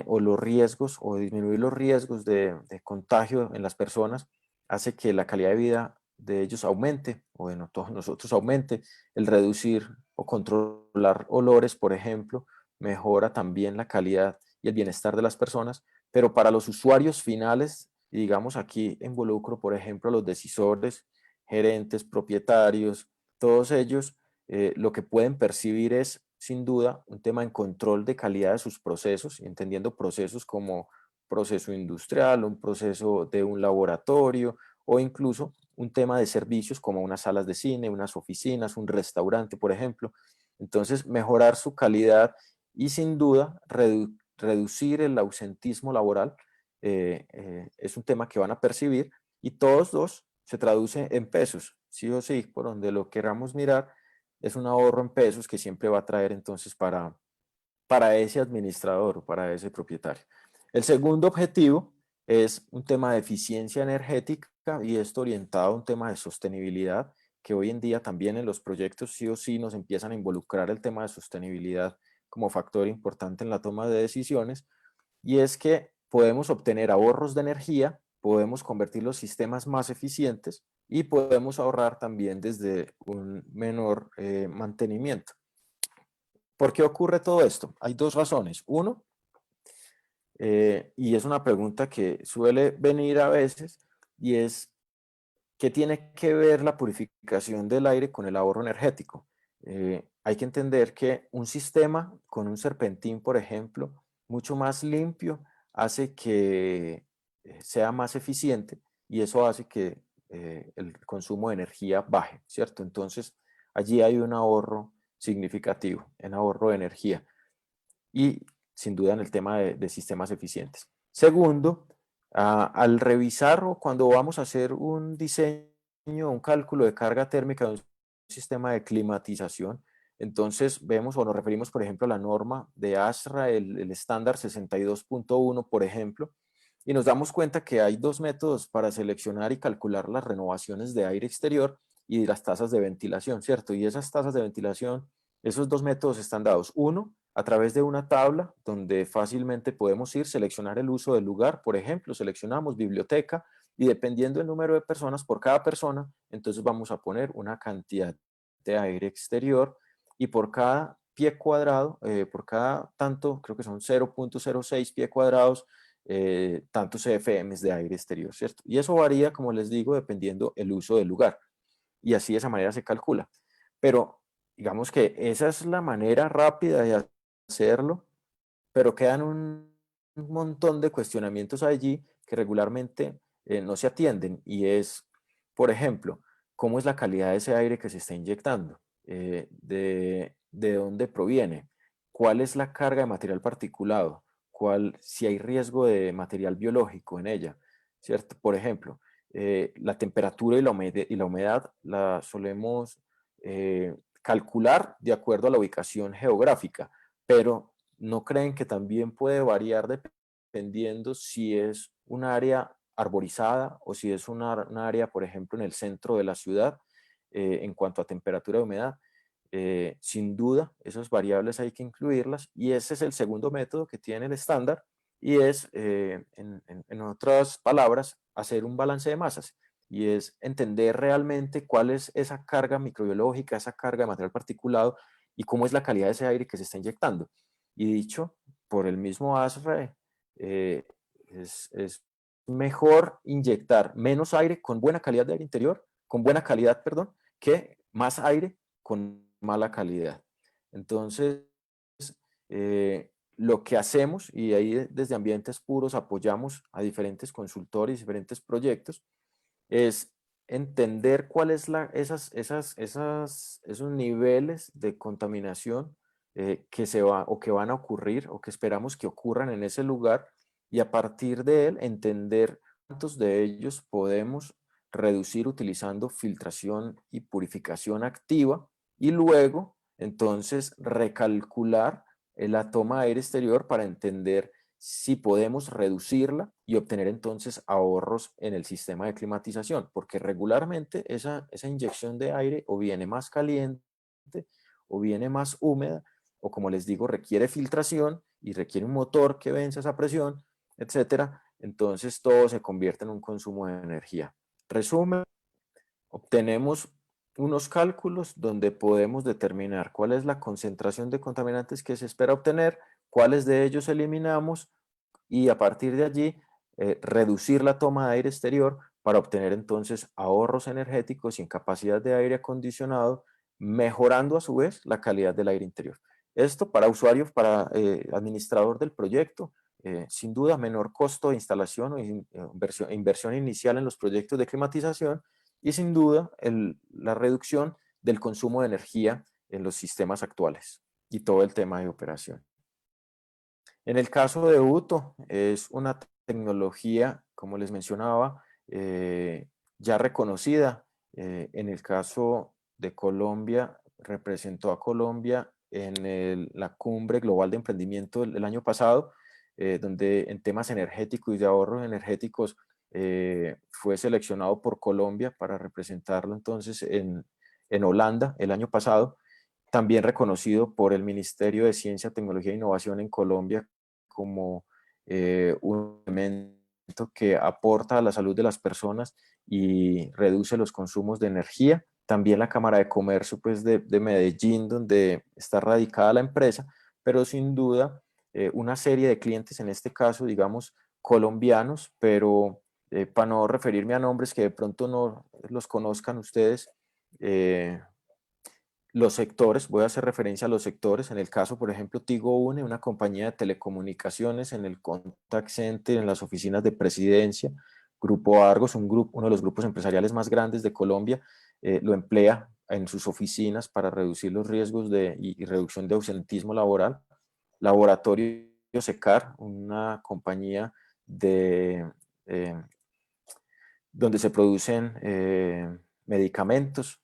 o los riesgos o disminuir los riesgos de contagio en las personas hace que la calidad de vida de ellos aumente, o bueno, todos nosotros aumente. El reducir o controlar olores, por ejemplo, mejora también la calidad y el bienestar de las personas, pero para los usuarios finales, y digamos aquí involucro, por ejemplo, a los decisores, gerentes, propietarios, todos ellos, lo que pueden percibir es, sin duda, un tema en control de calidad de sus procesos, entendiendo procesos como proceso industrial, un proceso de un laboratorio o incluso un tema de servicios como unas salas de cine, unas oficinas, un restaurante, por ejemplo. Entonces, mejorar su calidad y sin duda reducir el ausentismo laboral es un tema que van a percibir y todos dos se traduce en pesos, sí o sí, por donde lo queramos mirar, es un ahorro en pesos que siempre va a traer entonces para ese administrador o para ese propietario. El segundo objetivo es un tema de eficiencia energética y esto orientado a un tema de sostenibilidad, que hoy en día también en los proyectos sí o sí nos empiezan a involucrar el tema de sostenibilidad como factor importante en la toma de decisiones, y es que podemos obtener ahorros de energía, podemos convertir los sistemas más eficientes y podemos ahorrar también desde un menor mantenimiento. ¿Por qué ocurre todo esto? Hay dos razones. Uno, y es una pregunta que suele venir a veces, y es, ¿qué tiene que ver la purificación del aire con el ahorro energético? Hay que entender que un sistema con un serpentín, por ejemplo, mucho más limpio, hace que sea más eficiente y eso hace que el consumo de energía baje, ¿cierto? Entonces, allí hay un ahorro significativo en ahorro de energía y sin duda en el tema de sistemas eficientes. Segundo, al revisar o cuando vamos a hacer un diseño, un cálculo de carga térmica de un sistema de climatización, entonces vemos o nos referimos, por ejemplo, a la norma de ASHRAE, el estándar 62.1, por ejemplo, y nos damos cuenta que hay dos métodos para seleccionar y calcular las renovaciones de aire exterior y las tasas de ventilación, ¿cierto? Y esas tasas de ventilación, esos dos métodos están dados. Uno, a través de una tabla donde fácilmente podemos ir, seleccionar el uso del lugar, por ejemplo, seleccionamos biblioteca y dependiendo del número de personas por cada persona, entonces vamos a poner una cantidad de aire exterior y por cada pie cuadrado, por cada tanto, creo que son 0.06 pie cuadrados, tantos CFMs de aire exterior, ¿cierto? Y eso varía, como les digo, dependiendo el uso del lugar. Y así de esa manera se calcula. Pero digamos que esa es la manera rápida de hacerlo, pero quedan un montón de cuestionamientos allí que regularmente no se atienden y es, por ejemplo, cómo es la calidad de ese aire que se está inyectando, de dónde proviene, cuál es la carga de material particulado, si hay riesgo de material biológico en ella, ¿cierto? Por ejemplo, la temperatura y la humedad la solemos calcular de acuerdo a la ubicación geográfica, pero ¿no creen que también puede variar dependiendo si es un área arborizada o si es un área, por ejemplo, en el centro de la ciudad en cuanto a temperatura y humedad? Sin duda, esas variables hay que incluirlas y ese es el segundo método que tiene el estándar y es, en otras palabras, hacer un balance de masas y es entender realmente cuál es esa carga microbiológica, esa carga de material particulado y cómo es la calidad de ese aire que se está inyectando. Y dicho por el mismo ASRE, es mejor inyectar menos aire con buena calidad de aire interior, con buena calidad, perdón, que más aire con mala calidad. Entonces, lo que hacemos, y ahí desde Ambientes Puros apoyamos a diferentes consultores, diferentes proyectos, es entender cuáles esos niveles de contaminación que van a ocurrir o que esperamos que ocurran en ese lugar y a partir de él entender cuántos de ellos podemos reducir utilizando filtración y purificación activa y luego entonces recalcular la toma de aire exterior para entender si podemos reducirla y obtener entonces ahorros en el sistema de climatización, porque regularmente esa inyección de aire o viene más caliente o viene más húmeda, o como les digo, requiere filtración y requiere un motor que vence esa presión, etcétera. Entonces todo se convierte en un consumo de energía. Resumen, obtenemos unos cálculos donde podemos determinar cuál es la concentración de contaminantes que se espera obtener, cuáles de ellos eliminamos y a partir de allí reducir la toma de aire exterior para obtener entonces ahorros energéticos y en capacidad de aire acondicionado, mejorando a su vez la calidad del aire interior. Esto para usuario, para administrador del proyecto, sin duda menor costo de instalación o inversión inicial en los proyectos de climatización y sin duda la reducción del consumo de energía en los sistemas actuales y todo el tema de operación. En el caso de UTO, es una tecnología, como les mencionaba, ya reconocida. En el caso de Colombia, representó a Colombia en la Cumbre Global de Emprendimiento del año pasado, donde en temas energéticos y de ahorros energéticos fue seleccionado por Colombia para representarlo entonces en Holanda el año pasado. También reconocido por el Ministerio de Ciencia, Tecnología e Innovación en Colombia como un elemento que aporta a la salud de las personas y reduce los consumos de energía. También la Cámara de Comercio pues, de Medellín, donde está radicada la empresa, pero sin duda una serie de clientes, en este caso, digamos, colombianos, pero para no referirme a nombres que de pronto no los conozcan ustedes, los sectores, voy a hacer referencia a los sectores, en el caso, por ejemplo, Tigo Une, una compañía de telecomunicaciones en el contact center, en las oficinas de presidencia, Grupo Argos, uno de los grupos empresariales más grandes de Colombia, lo emplea en sus oficinas para reducir los riesgos y reducción de ausentismo laboral. Laboratorio Secar, una compañía donde se producen medicamentos,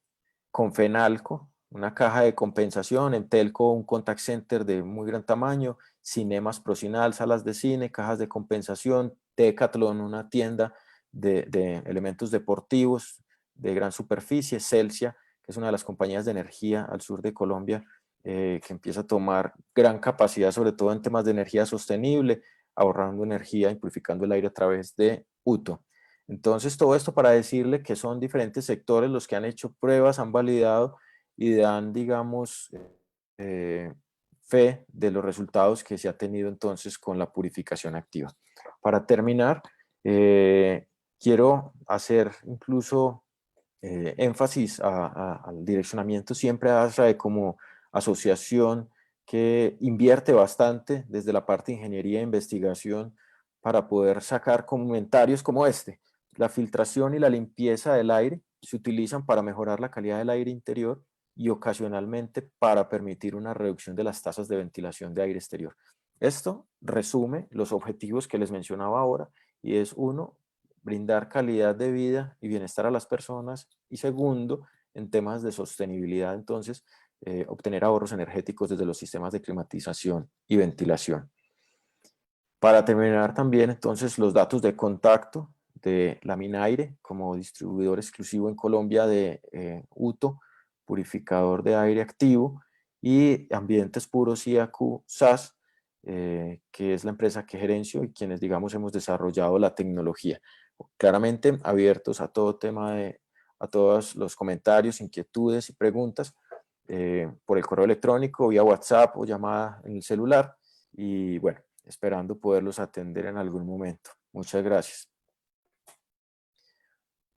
Confenalco, una caja de compensación, en Telco un contact center de muy gran tamaño, Cinemas Procinal, salas de cine, cajas de compensación, Decathlon, una tienda de elementos deportivos de gran superficie, Celsia, que es una de las compañías de energía al sur de Colombia, que empieza a tomar gran capacidad, sobre todo en temas de energía sostenible, ahorrando energía y purificando el aire a través de UTO. Entonces, todo esto para decirle que son diferentes sectores los que han hecho pruebas, han validado y dan, digamos, fe de los resultados que se ha tenido entonces con la purificación activa. Para terminar, quiero hacer incluso énfasis al direccionamiento siempre a ASRAE como asociación que invierte bastante desde la parte de ingeniería e investigación para poder sacar comentarios como este. La filtración y la limpieza del aire se utilizan para mejorar la calidad del aire interior y ocasionalmente para permitir una reducción de las tasas de ventilación de aire exterior. Esto resume los objetivos que les mencionaba ahora y es uno, brindar calidad de vida y bienestar a las personas y segundo, en temas de sostenibilidad, entonces, obtener ahorros energéticos desde los sistemas de climatización y ventilación. Para terminar también, entonces, los datos de contacto de Laminaire como distribuidor exclusivo en Colombia de UTO, purificador de aire activo, y Ambientes Puros IAQ SAS, que es la empresa que gerencio y quienes, digamos, hemos desarrollado la tecnología. Claramente abiertos a todo tema a todos los comentarios, inquietudes y preguntas por el correo electrónico, vía WhatsApp o llamada en el celular. Y bueno, esperando poderlos atender en algún momento. Muchas gracias.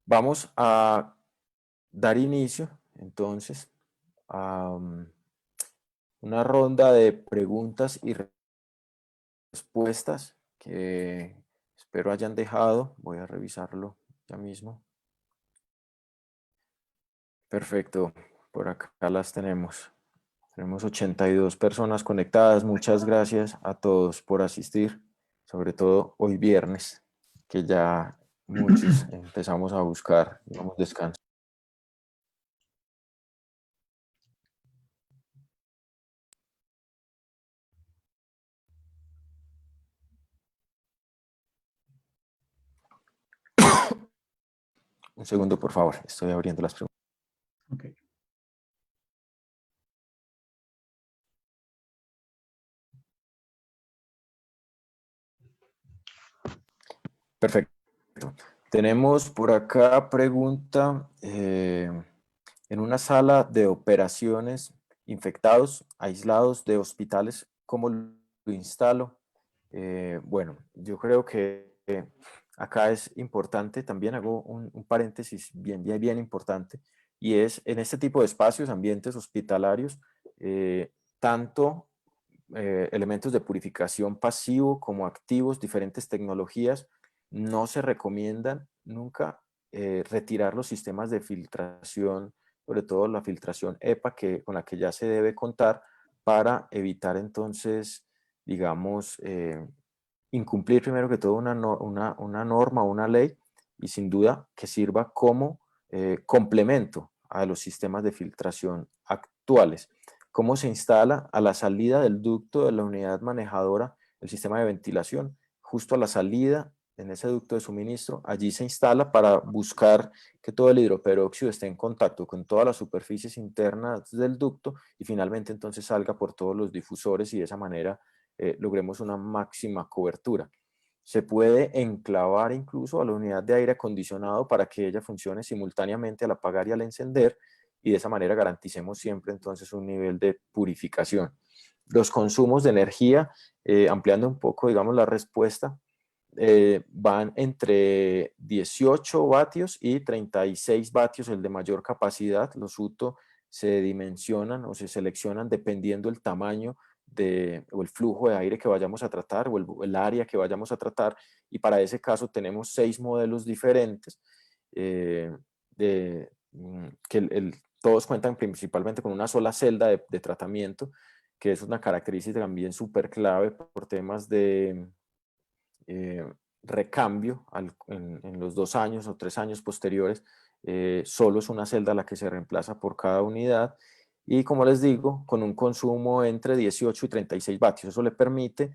Vamos a dar inicio, entonces, a una ronda de preguntas y respuestas que espero hayan dejado. Voy a revisarlo ya mismo. Perfecto, por acá las tenemos. Tenemos 82 personas conectadas. Muchas gracias a todos por asistir, sobre todo hoy viernes, que ya muchos empezamos a buscar, digamos, descanso. Un segundo, por favor, estoy abriendo las preguntas. Okay. Perfecto. Tenemos por acá pregunta, en una sala de operaciones, infectados, aislados de hospitales, ¿cómo lo instalo? Bueno, yo creo que acá es importante, también hago un paréntesis bien importante, y es en este tipo de espacios, ambientes hospitalarios, tanto elementos de purificación pasivo como activos, diferentes tecnologías, no se recomiendan nunca retirar los sistemas de filtración, sobre todo la filtración EPA con la que ya se debe contar para evitar entonces, digamos, incumplir primero que todo una norma, una ley, y sin duda que sirva como complemento a los sistemas de filtración actuales. ¿Cómo se instala? A la salida del ducto de la unidad manejadora el sistema de ventilación, justo a la salida en ese ducto de suministro, allí se instala para buscar que todo el hidroperóxido esté en contacto con todas las superficies internas del ducto y finalmente entonces salga por todos los difusores y de esa manera logremos una máxima cobertura. Se puede enclavar incluso a la unidad de aire acondicionado para que ella funcione simultáneamente al apagar y al encender y de esa manera garanticemos siempre entonces un nivel de purificación. Los consumos de energía, ampliando un poco digamos la respuesta, van entre 18 vatios y 36 vatios, el de mayor capacidad. Los UTO se dimensionan o se seleccionan dependiendo del tamaño o el flujo de aire que vayamos a tratar o el área que vayamos a tratar, y para ese caso tenemos 6 modelos diferentes que todos cuentan principalmente con una sola celda de tratamiento, que es una característica también súper clave por temas de recambio en los 2 años o 3 años posteriores. Solo es una celda la que se reemplaza por cada unidad y, como les digo, con un consumo entre 18 y 36 vatios. Eso le permite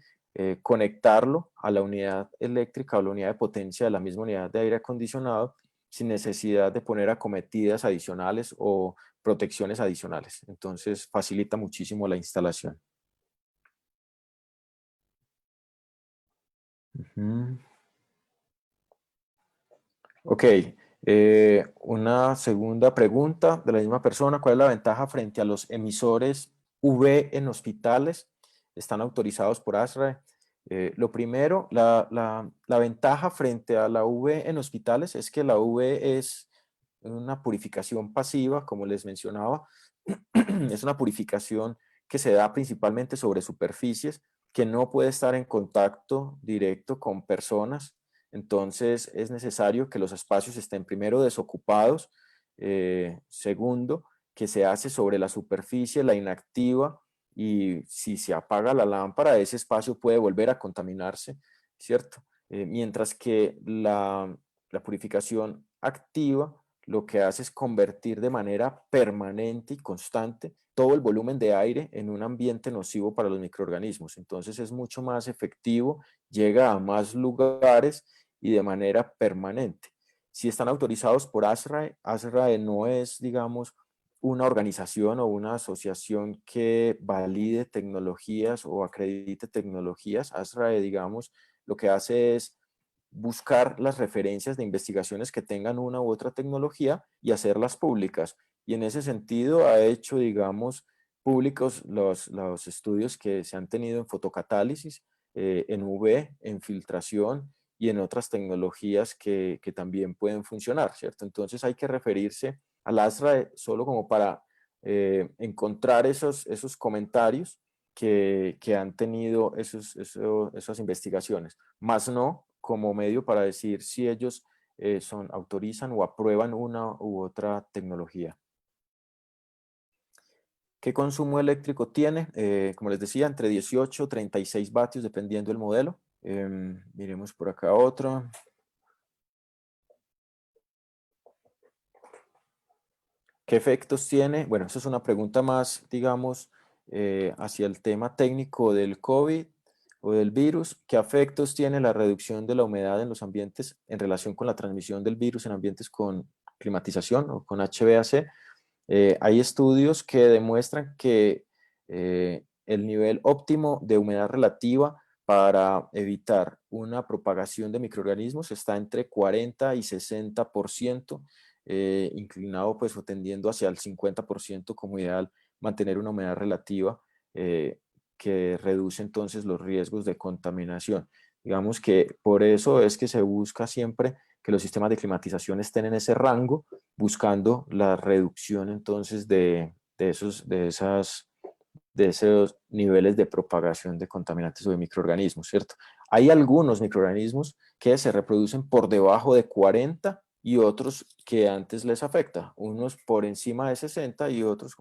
conectarlo a la unidad eléctrica o la unidad de potencia de la misma unidad de aire acondicionado sin necesidad de poner acometidas adicionales o protecciones adicionales. Entonces facilita muchísimo la instalación. Ok, una segunda pregunta de la misma persona. ¿Cuál es la ventaja frente a los emisores UV en hospitales? ¿Están autorizados por ASRAE? Lo primero, la ventaja frente a la UV en hospitales es que la UV es una purificación pasiva, como les mencionaba. Es una purificación que se da principalmente sobre superficies, que no puede estar en contacto directo con personas. Entonces es necesario que los espacios estén primero desocupados, segundo, que se hace sobre la superficie, la inactiva, y si se apaga la lámpara, ese espacio puede volver a contaminarse, ¿cierto? Mientras que la purificación activa lo que hace es convertir de manera permanente y constante todo el volumen de aire en un ambiente nocivo para los microorganismos. Entonces es mucho más efectivo, llega a más lugares y de manera permanente. Si están autorizados por ASRAE, ASRAE no es, digamos, una organización o una asociación que valide tecnologías o acredite tecnologías. ASRAE, digamos, lo que hace es buscar las referencias de investigaciones que tengan una u otra tecnología y hacerlas públicas. Y en ese sentido ha hecho, digamos, públicos los estudios que se han tenido en fotocatálisis, en UV, en filtración y en otras tecnologías que también pueden funcionar, ¿cierto? Entonces hay que referirse al ASRAE solo como para encontrar esos comentarios que han tenido esas investigaciones, más no como medio para decir si ellos autorizan o aprueban una u otra tecnología. ¿Qué consumo eléctrico tiene? Como les decía, entre 18 y 36 vatios dependiendo del modelo. Miremos por acá otro. ¿Qué efectos tiene? Bueno, esa es una pregunta más, digamos, hacia el tema técnico del COVID o del virus. ¿Qué efectos tiene la reducción de la humedad en los ambientes en relación con la transmisión del virus en ambientes con climatización o con HVAC? Hay estudios que demuestran que el nivel óptimo de humedad relativa para evitar una propagación de microorganismos está entre 40 y 60%, inclinado pues o tendiendo hacia el 50% como ideal, mantener una humedad relativa que reduce entonces los riesgos de contaminación. Digamos que por eso es que se busca siempre que los sistemas de climatización estén en ese rango, buscando la reducción entonces de esos niveles de propagación de contaminantes o de microorganismos, ¿cierto? Hay algunos microorganismos que se reproducen por debajo de 40 y otros que antes les afecta, unos por encima de 60 y otros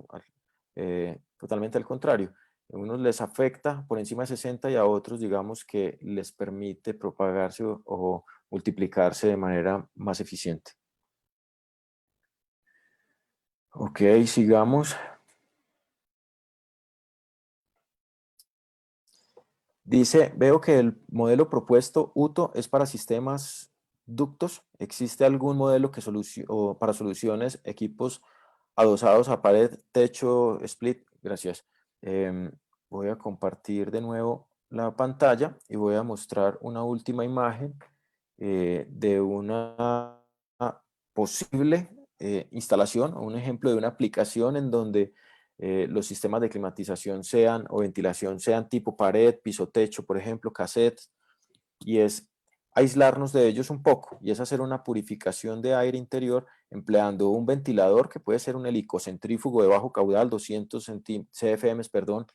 totalmente al contrario. A unos les afecta por encima de 60 y a otros, digamos, que les permite propagarse o multiplicarse de manera más eficiente. Ok, sigamos. Dice, veo que el modelo propuesto UTO es para sistemas ductos. ¿Existe algún modelo que para soluciones, equipos adosados a pared, techo, split? Gracias. Voy a compartir de nuevo la pantalla y voy a mostrar una última imagen de una posible instalación o un ejemplo de una aplicación en donde los sistemas de climatización sean o ventilación sean tipo pared, piso, techo, por ejemplo, cassettes, y es aislarnos de ellos un poco y es hacer una purificación de aire interior empleando un ventilador que puede ser un helicocentrífugo de bajo caudal, 200 CFM, perdón,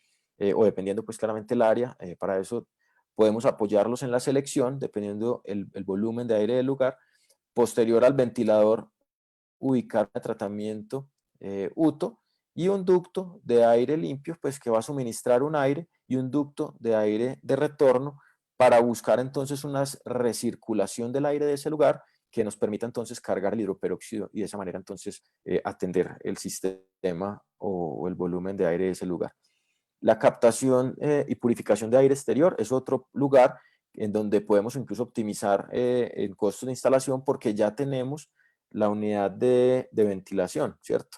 o dependiendo pues claramente el área. Para eso podemos apoyarlos en la selección dependiendo el volumen de aire del lugar. Posterior al ventilador, ubicar el tratamiento UTO y un ducto de aire limpio pues que va a suministrar un aire y un ducto de aire de retorno para buscar entonces una recirculación del aire de ese lugar que nos permita entonces cargar el hidroperóxido y de esa manera entonces atender el sistema o el volumen de aire de ese lugar. La captación y purificación de aire exterior es otro lugar en donde podemos incluso optimizar el costo de instalación porque ya tenemos la unidad de ventilación, ¿cierto?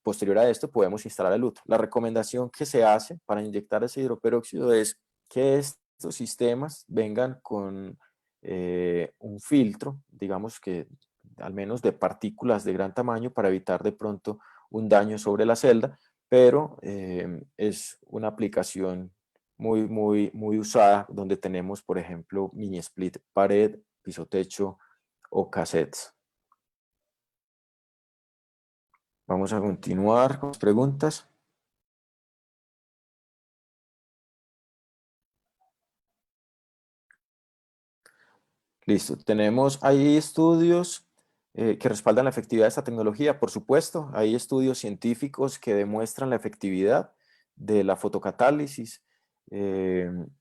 Posterior a esto podemos instalar el UTO. La recomendación que se hace para inyectar ese hidroperóxido es que estos sistemas vengan con un filtro, digamos que al menos de partículas de gran tamaño para evitar de pronto un daño sobre la celda, pero es una aplicación muy usada donde tenemos, por ejemplo, mini split pared, piso techo o cassettes. Vamos a continuar con las preguntas. Listo, hay estudios que respaldan la efectividad de esta tecnología, por supuesto. Hay estudios científicos que demuestran la efectividad de la fotocatálisis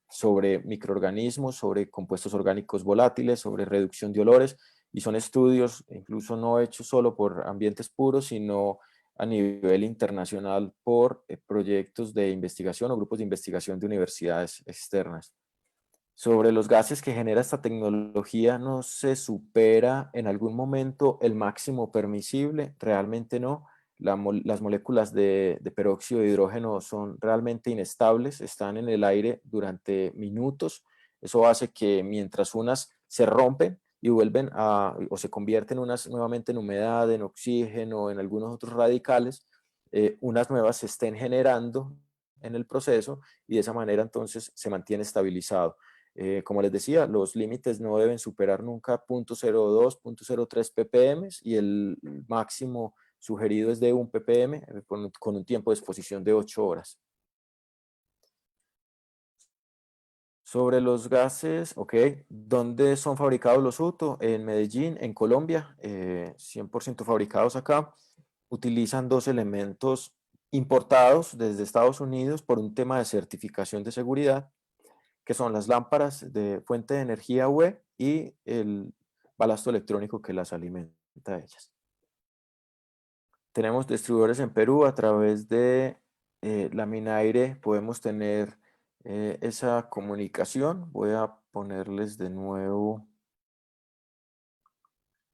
sobre microorganismos, sobre compuestos orgánicos volátiles, sobre reducción de olores, y son estudios incluso no hechos solo por ambientes puros, sino a nivel internacional por proyectos de investigación o grupos de investigación de universidades externas. Sobre los gases que genera esta tecnología, ¿no se supera en algún momento el máximo permisible? Realmente no. Las moléculas de peróxido de hidrógeno son realmente inestables, están en el aire durante minutos. Eso hace que mientras unas se rompen y vuelven o se convierten unas nuevamente en humedad, en oxígeno, en algunos otros radicales, unas nuevas se estén generando en el proceso y de esa manera entonces se mantiene estabilizado. Como les decía, los límites no deben superar nunca 0.02, 0.03 ppm y el máximo sugerido es de 1 ppm con un tiempo de exposición de 8 horas. Sobre los gases, ok, ¿dónde son fabricados los UTO? En Medellín, en Colombia, 100% fabricados acá. Utilizan dos elementos importados desde Estados Unidos por un tema de certificación de seguridad, que son las lámparas de fuente de energía UE y el balasto electrónico que las alimenta a ellas. Tenemos distribuidores en Perú. A través de la Minaire podemos tener esa comunicación. Voy a ponerles de nuevo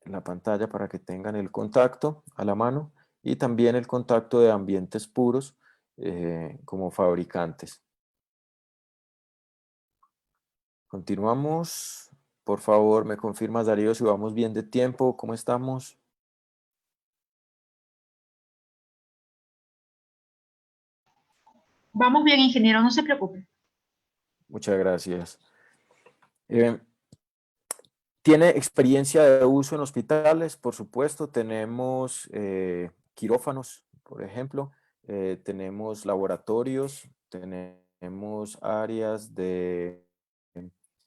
en la pantalla para que tengan el contacto a la mano y también el contacto de Ambientes Puros como fabricantes. Continuamos. Por favor, me confirmas, Darío, si vamos bien de tiempo. ¿Cómo estamos? Vamos bien, ingeniero, no se preocupe. Muchas gracias. ¿Tiene experiencia de uso en hospitales? Por supuesto, tenemos quirófanos, por ejemplo, tenemos laboratorios, tenemos áreas de,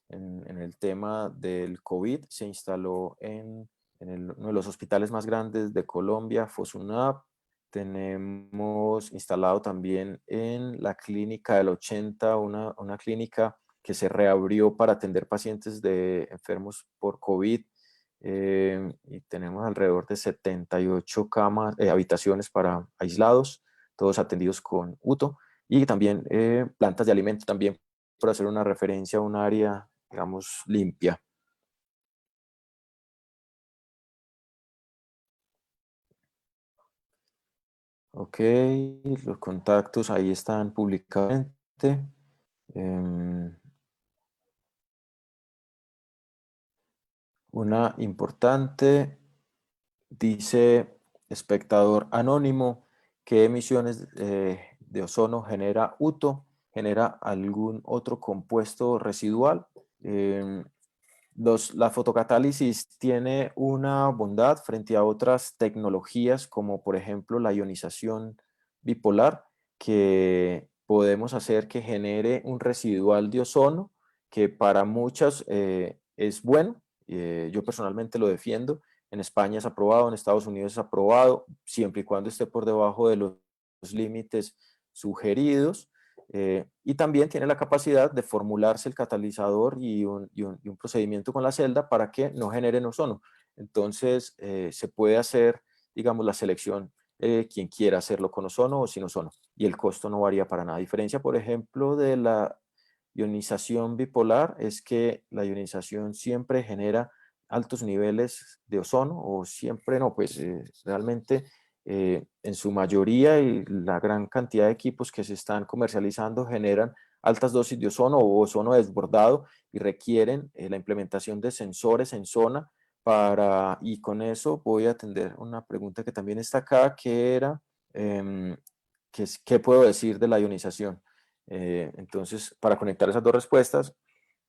en el tema del COVID, se instaló en uno de los hospitales más grandes de Colombia, Fosunap. Tenemos instalado también en la clínica del 80, una clínica que se reabrió para atender pacientes enfermos por COVID. Y tenemos alrededor de 78 camas, habitaciones para aislados, todos atendidos con UTO, y también plantas de alimento, también por hacer una referencia a un área, digamos, limpia. Ok, los contactos ahí están públicamente. Una importante, dice espectador anónimo, ¿qué emisiones de ozono genera UTO? ¿Genera algún otro compuesto residual? La fotocatálisis tiene una bondad frente a otras tecnologías, como por ejemplo la ionización bipolar, que podemos hacer que genere un residual de ozono que para muchas es bueno. Yo personalmente lo defiendo. En España es aprobado, en Estados Unidos es aprobado, siempre y cuando esté por debajo de los límites sugeridos. Y también tiene la capacidad de formularse el catalizador y un procedimiento con la celda para que no generen ozono. Entonces, se puede hacer, digamos, la selección, quien quiera hacerlo con ozono o sin ozono, y el costo no varía para nada. A diferencia, por ejemplo, de la ionización bipolar, es que la ionización siempre genera altos niveles de ozono, o siempre no, pues realmente en su mayoría, y la gran cantidad de equipos que se están comercializando generan altas dosis de ozono o ozono desbordado y requieren la implementación de sensores en zona y con eso voy a atender una pregunta que también está acá, que era, ¿qué puedo decir de la ionización? Entonces, para conectar esas dos respuestas,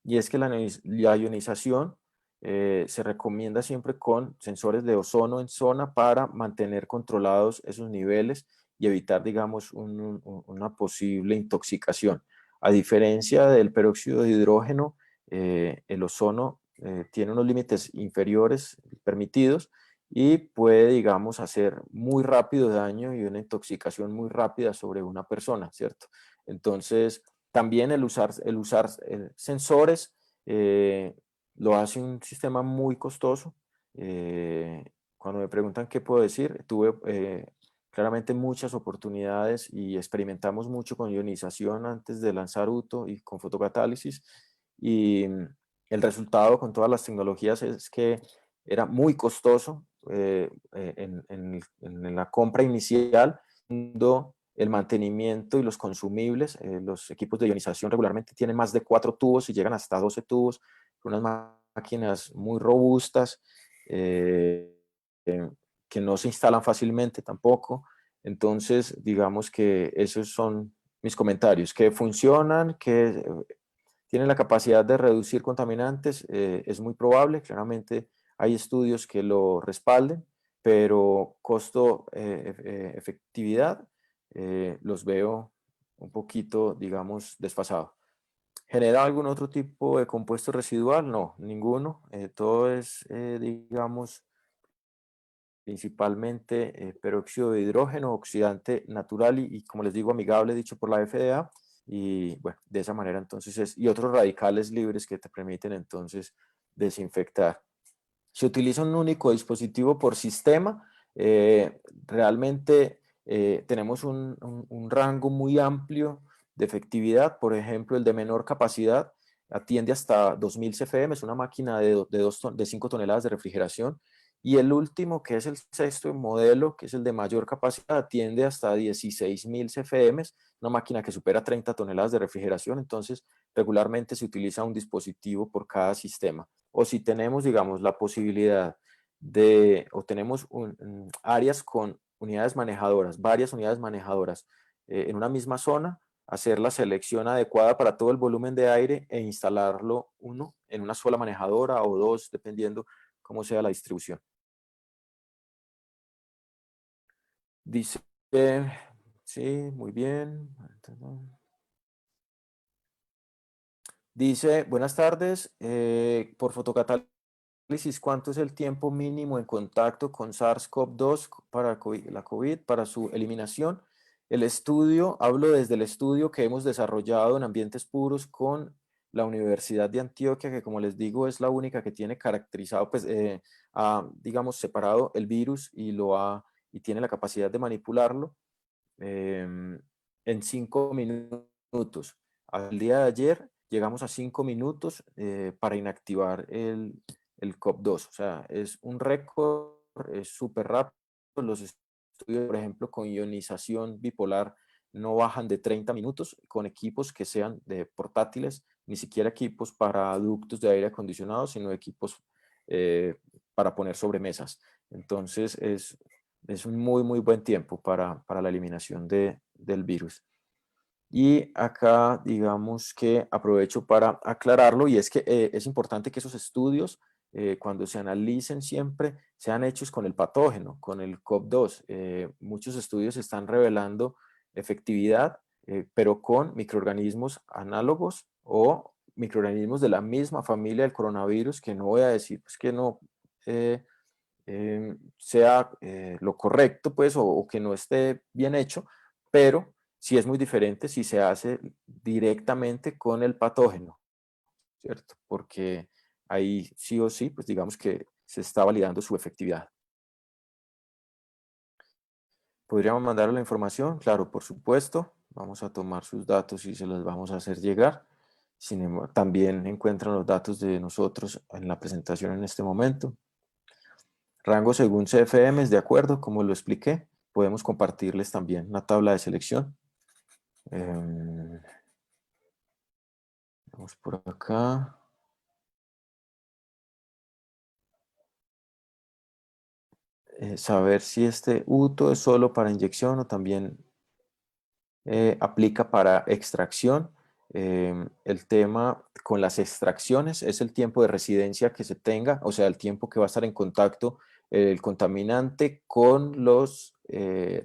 y es que la ionización se recomienda siempre con sensores de ozono en zona para mantener controlados esos niveles y evitar, digamos, una posible intoxicación. A diferencia del peróxido de hidrógeno, el ozono tiene unos límites inferiores permitidos y puede, digamos, hacer muy rápido daño y una intoxicación muy rápida sobre una persona, ¿cierto? Entonces, también el usar sensores lo hace un sistema muy costoso. Cuando me preguntan qué puedo decir, tuve claramente muchas oportunidades y experimentamos mucho con ionización antes de lanzar UTO y con fotocatálisis, y el resultado con todas las tecnologías es que era muy costoso en la compra inicial, el mantenimiento y los consumibles. Los equipos de ionización regularmente tienen más de 4 tubos y llegan hasta 12 tubos, unas máquinas muy robustas que no se instalan fácilmente tampoco. Entonces, digamos que esos son mis comentarios, que funcionan, que tienen la capacidad de reducir contaminantes, es muy probable, claramente hay estudios que lo respalden, pero costo-efectividad los veo un poquito, digamos, desfasados. ¿Genera algún otro tipo de compuesto residual? No, ninguno. Todo es, digamos, principalmente peróxido de hidrógeno, oxidante natural y, como les digo, amigable, dicho por la FDA. Y bueno, de esa manera entonces y otros radicales libres que te permiten entonces desinfectar. Se utiliza un único dispositivo por sistema. Realmente tenemos un rango muy amplio de efectividad. Por ejemplo, el de menor capacidad atiende hasta 2000 CFM, es una máquina de 5 toneladas de refrigeración. Y el último, que es el sexto modelo, que es el de mayor capacidad, atiende hasta 16.000 CFM, una máquina que supera 30 toneladas de refrigeración. Entonces, regularmente se utiliza un dispositivo por cada sistema. O si tenemos, digamos, la posibilidad o tenemos áreas con unidades manejadoras, varias unidades manejadoras en una misma zona, hacer la selección adecuada para todo el volumen de aire e instalarlo uno en una sola manejadora o dos, dependiendo cómo sea la distribución. Dice, sí, muy bien. Dice, buenas tardes, por fotocatálisis, ¿cuánto es el tiempo mínimo en contacto con SARS-CoV-2 para la COVID, para su eliminación? El estudio, hablo desde el estudio que hemos desarrollado en ambientes puros con la Universidad de Antioquia, que como les digo es la única que tiene caracterizado, pues, digamos, separado el virus y tiene la capacidad de manipularlo en 5 minutos. Al día de ayer llegamos a 5 minutos para inactivar el COP2. O sea, es un récord, es súper rápido. Los estudios, por ejemplo, con ionización bipolar no bajan de 30 minutos con equipos que sean de portátiles, ni siquiera equipos para ductos de aire acondicionado, sino equipos para poner sobre mesas. Entonces es un muy, muy buen tiempo para la eliminación del virus. Y acá, digamos que aprovecho para aclararlo, y es que es importante que esos estudios, cuando se analicen siempre, sean hechos con el patógeno, con el COP2. Muchos estudios están revelando efectividad, pero con microorganismos análogos o microorganismos de la misma familia del coronavirus, que no voy a decir pues, que no sea lo correcto, pues, o que no esté bien hecho, pero sí es muy diferente si se hace directamente con el patógeno, ¿cierto? Porque ahí sí o sí, pues digamos que se está validando su efectividad. ¿Podríamos mandarle la información? Claro, por supuesto. Vamos a tomar sus datos y se los vamos a hacer llegar. También encuentran los datos de nosotros en la presentación en este momento. Rango según CFM, de acuerdo, como lo expliqué. Podemos compartirles también una tabla de selección. Vamos por acá. Saber si este UTO es solo para inyección o también aplica para extracción. El tema con las extracciones es el tiempo de residencia que se tenga, o sea, el tiempo que va a estar en contacto el contaminante con los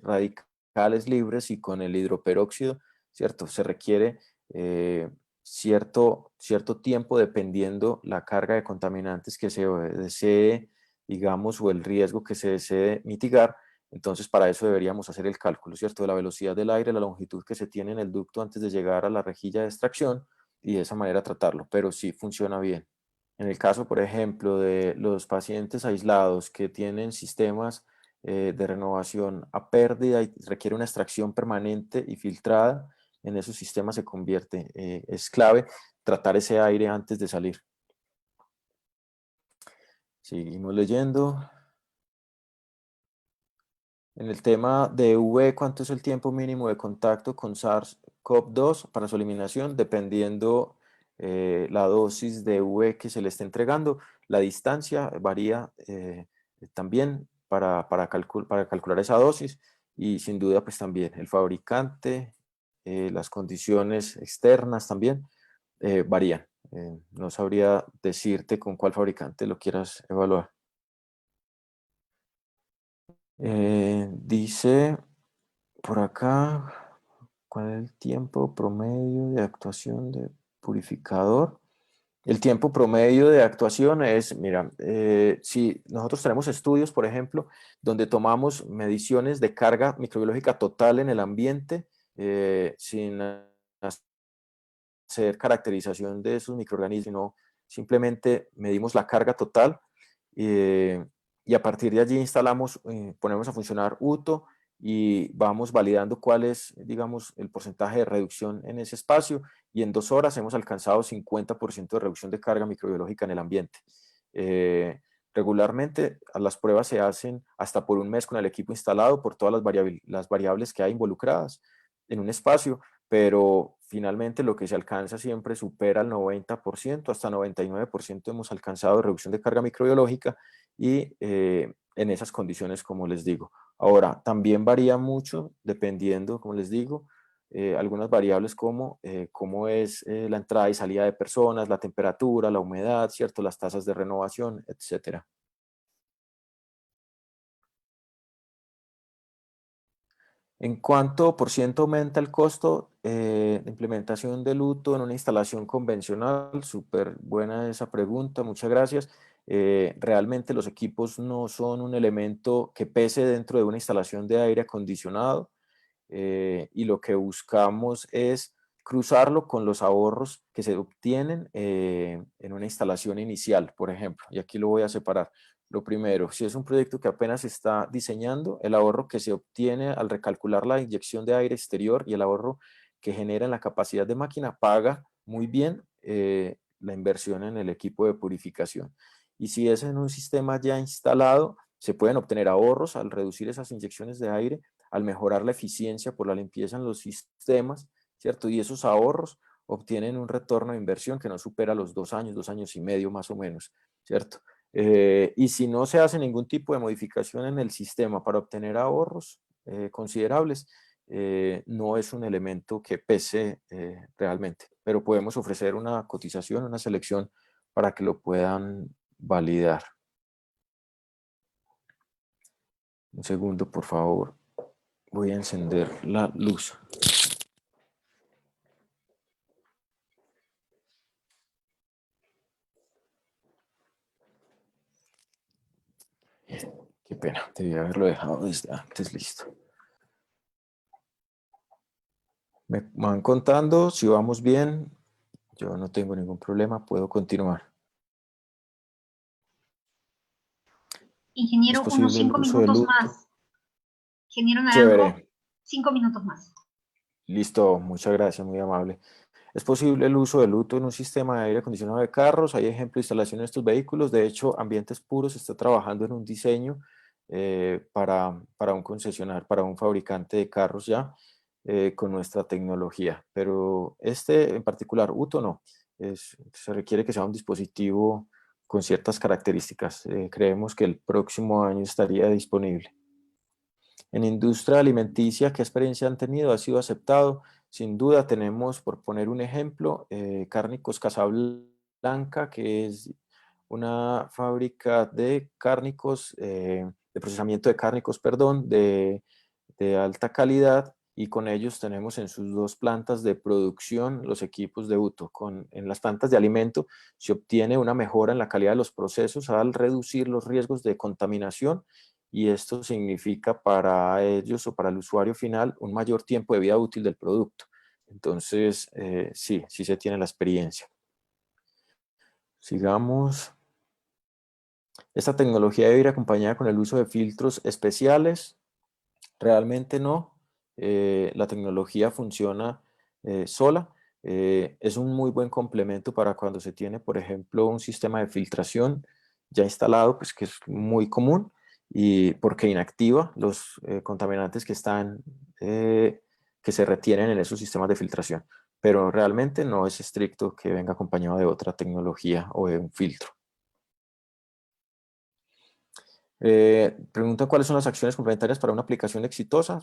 radicales libres y con el hidroperóxido, ¿cierto? Se requiere cierto tiempo dependiendo la carga de contaminantes que se desee, digamos, o el riesgo que se desee mitigar. Entonces, para eso deberíamos hacer el cálculo, ¿cierto? De la velocidad del aire, la longitud que se tiene en el ducto antes de llegar a la rejilla de extracción y de esa manera tratarlo, pero sí funciona bien. En el caso, por ejemplo, de los pacientes aislados que tienen sistemas de renovación a pérdida y requiere una extracción permanente y filtrada, en esos sistemas se convierte, es clave tratar ese aire antes de salir. Seguimos leyendo. En el tema de UV, ¿cuánto es el tiempo mínimo de contacto con SARS-CoV-2 para su eliminación? Dependiendo la dosis de UV que se le esté entregando, la distancia varía también para calcular esa dosis, y sin duda pues también el fabricante, las condiciones externas también varían. No sabría decirte con cuál fabricante lo quieras evaluar. Dice por acá, ¿cuál es el tiempo promedio de actuación de purificador? El tiempo promedio de actuación es, mira, si nosotros tenemos estudios, por ejemplo, donde tomamos mediciones de carga microbiológica total en el ambiente, sin hacer caracterización de esos microorganismos, sino simplemente medimos la carga total. y a partir de allí instalamos, ponemos a funcionar Uto y vamos validando cuál es, digamos, el porcentaje de reducción en ese espacio, y en 2 horas hemos alcanzado 50% de reducción de carga microbiológica en el ambiente. Regularmente las pruebas se hacen hasta por un mes con el equipo instalado por todas las variables que hay involucradas en un espacio, pero finalmente lo que se alcanza siempre supera el 90%, hasta 99% hemos alcanzado reducción de carga microbiológica, y en esas condiciones, como les digo. Ahora, también varía mucho dependiendo, como les digo, algunas variables como cómo es la entrada y salida de personas, la temperatura, la humedad, ¿cierto? Las tasas de renovación, etcétera. ¿En cuánto por ciento aumenta el costo de implementación del Uto en una instalación convencional? Súper buena esa pregunta, muchas gracias. Realmente los equipos no son un elemento que pese dentro de una instalación de aire acondicionado, y lo que buscamos es cruzarlo con los ahorros que se obtienen en una instalación inicial, por ejemplo, y aquí lo voy a separar. Lo primero, si es un proyecto que apenas se está diseñando, el ahorro que se obtiene al recalcular la inyección de aire exterior y el ahorro que genera en la capacidad de máquina paga muy bien la inversión en el equipo de purificación. Y si es en un sistema ya instalado, se pueden obtener ahorros al reducir esas inyecciones de aire, al mejorar la eficiencia por la limpieza en los sistemas, ¿cierto? Y esos ahorros obtienen un retorno de inversión que no supera los 2 años, 2 años y medio más o menos, ¿cierto? Y si no se hace ningún tipo de modificación en el sistema para obtener ahorros considerables, no es un elemento que pese realmente, pero podemos ofrecer una cotización, una selección para que lo puedan validar. Un segundo, por favor. Voy a encender la luz. Qué pena, debía haberlo dejado desde antes listo. Me van contando si vamos bien. Yo no tengo ningún problema, puedo continuar. Ingeniero, ¿Es posible unos 5 el uso del minutos Uto? más. Ingeniero Naranjo, Chévere. 5 minutos más. Listo, muchas gracias, muy amable. ¿Es posible el uso del Uto en un sistema de aire acondicionado de carros? Hay ejemplo de instalación de estos vehículos. De hecho, Ambientes Puros está trabajando en un diseño para un concesionario, para un fabricante de carros ya, con nuestra tecnología. Pero este en particular, Uto, no. Se requiere que sea un dispositivo con ciertas características. Creemos que el próximo año estaría disponible. En industria alimenticia, ¿qué experiencia han tenido? ¿Ha sido aceptado? Sin duda tenemos, por poner un ejemplo, Cárnicos Casablanca, que es una fábrica de cárnicos, de procesamiento de cárnicos, perdón, de alta calidad, y con ellos tenemos en sus 2 plantas de producción los equipos de Uto. En las plantas de alimento se obtiene una mejora en la calidad de los procesos al reducir los riesgos de contaminación, y esto significa para ellos o para el usuario final un mayor tiempo de vida útil del producto. Entonces, sí se tiene la experiencia. Sigamos. Esta tecnología debe ir acompañada con el uso de filtros especiales. Realmente no. La tecnología funciona sola. Es un muy buen complemento para cuando se tiene, por ejemplo, un sistema de filtración ya instalado, pues que es muy común, y porque inactiva los contaminantes que se retienen en esos sistemas de filtración. Pero realmente no es estricto que venga acompañado de otra tecnología o de un filtro. Pregunta cuáles son las acciones complementarias para una aplicación exitosa.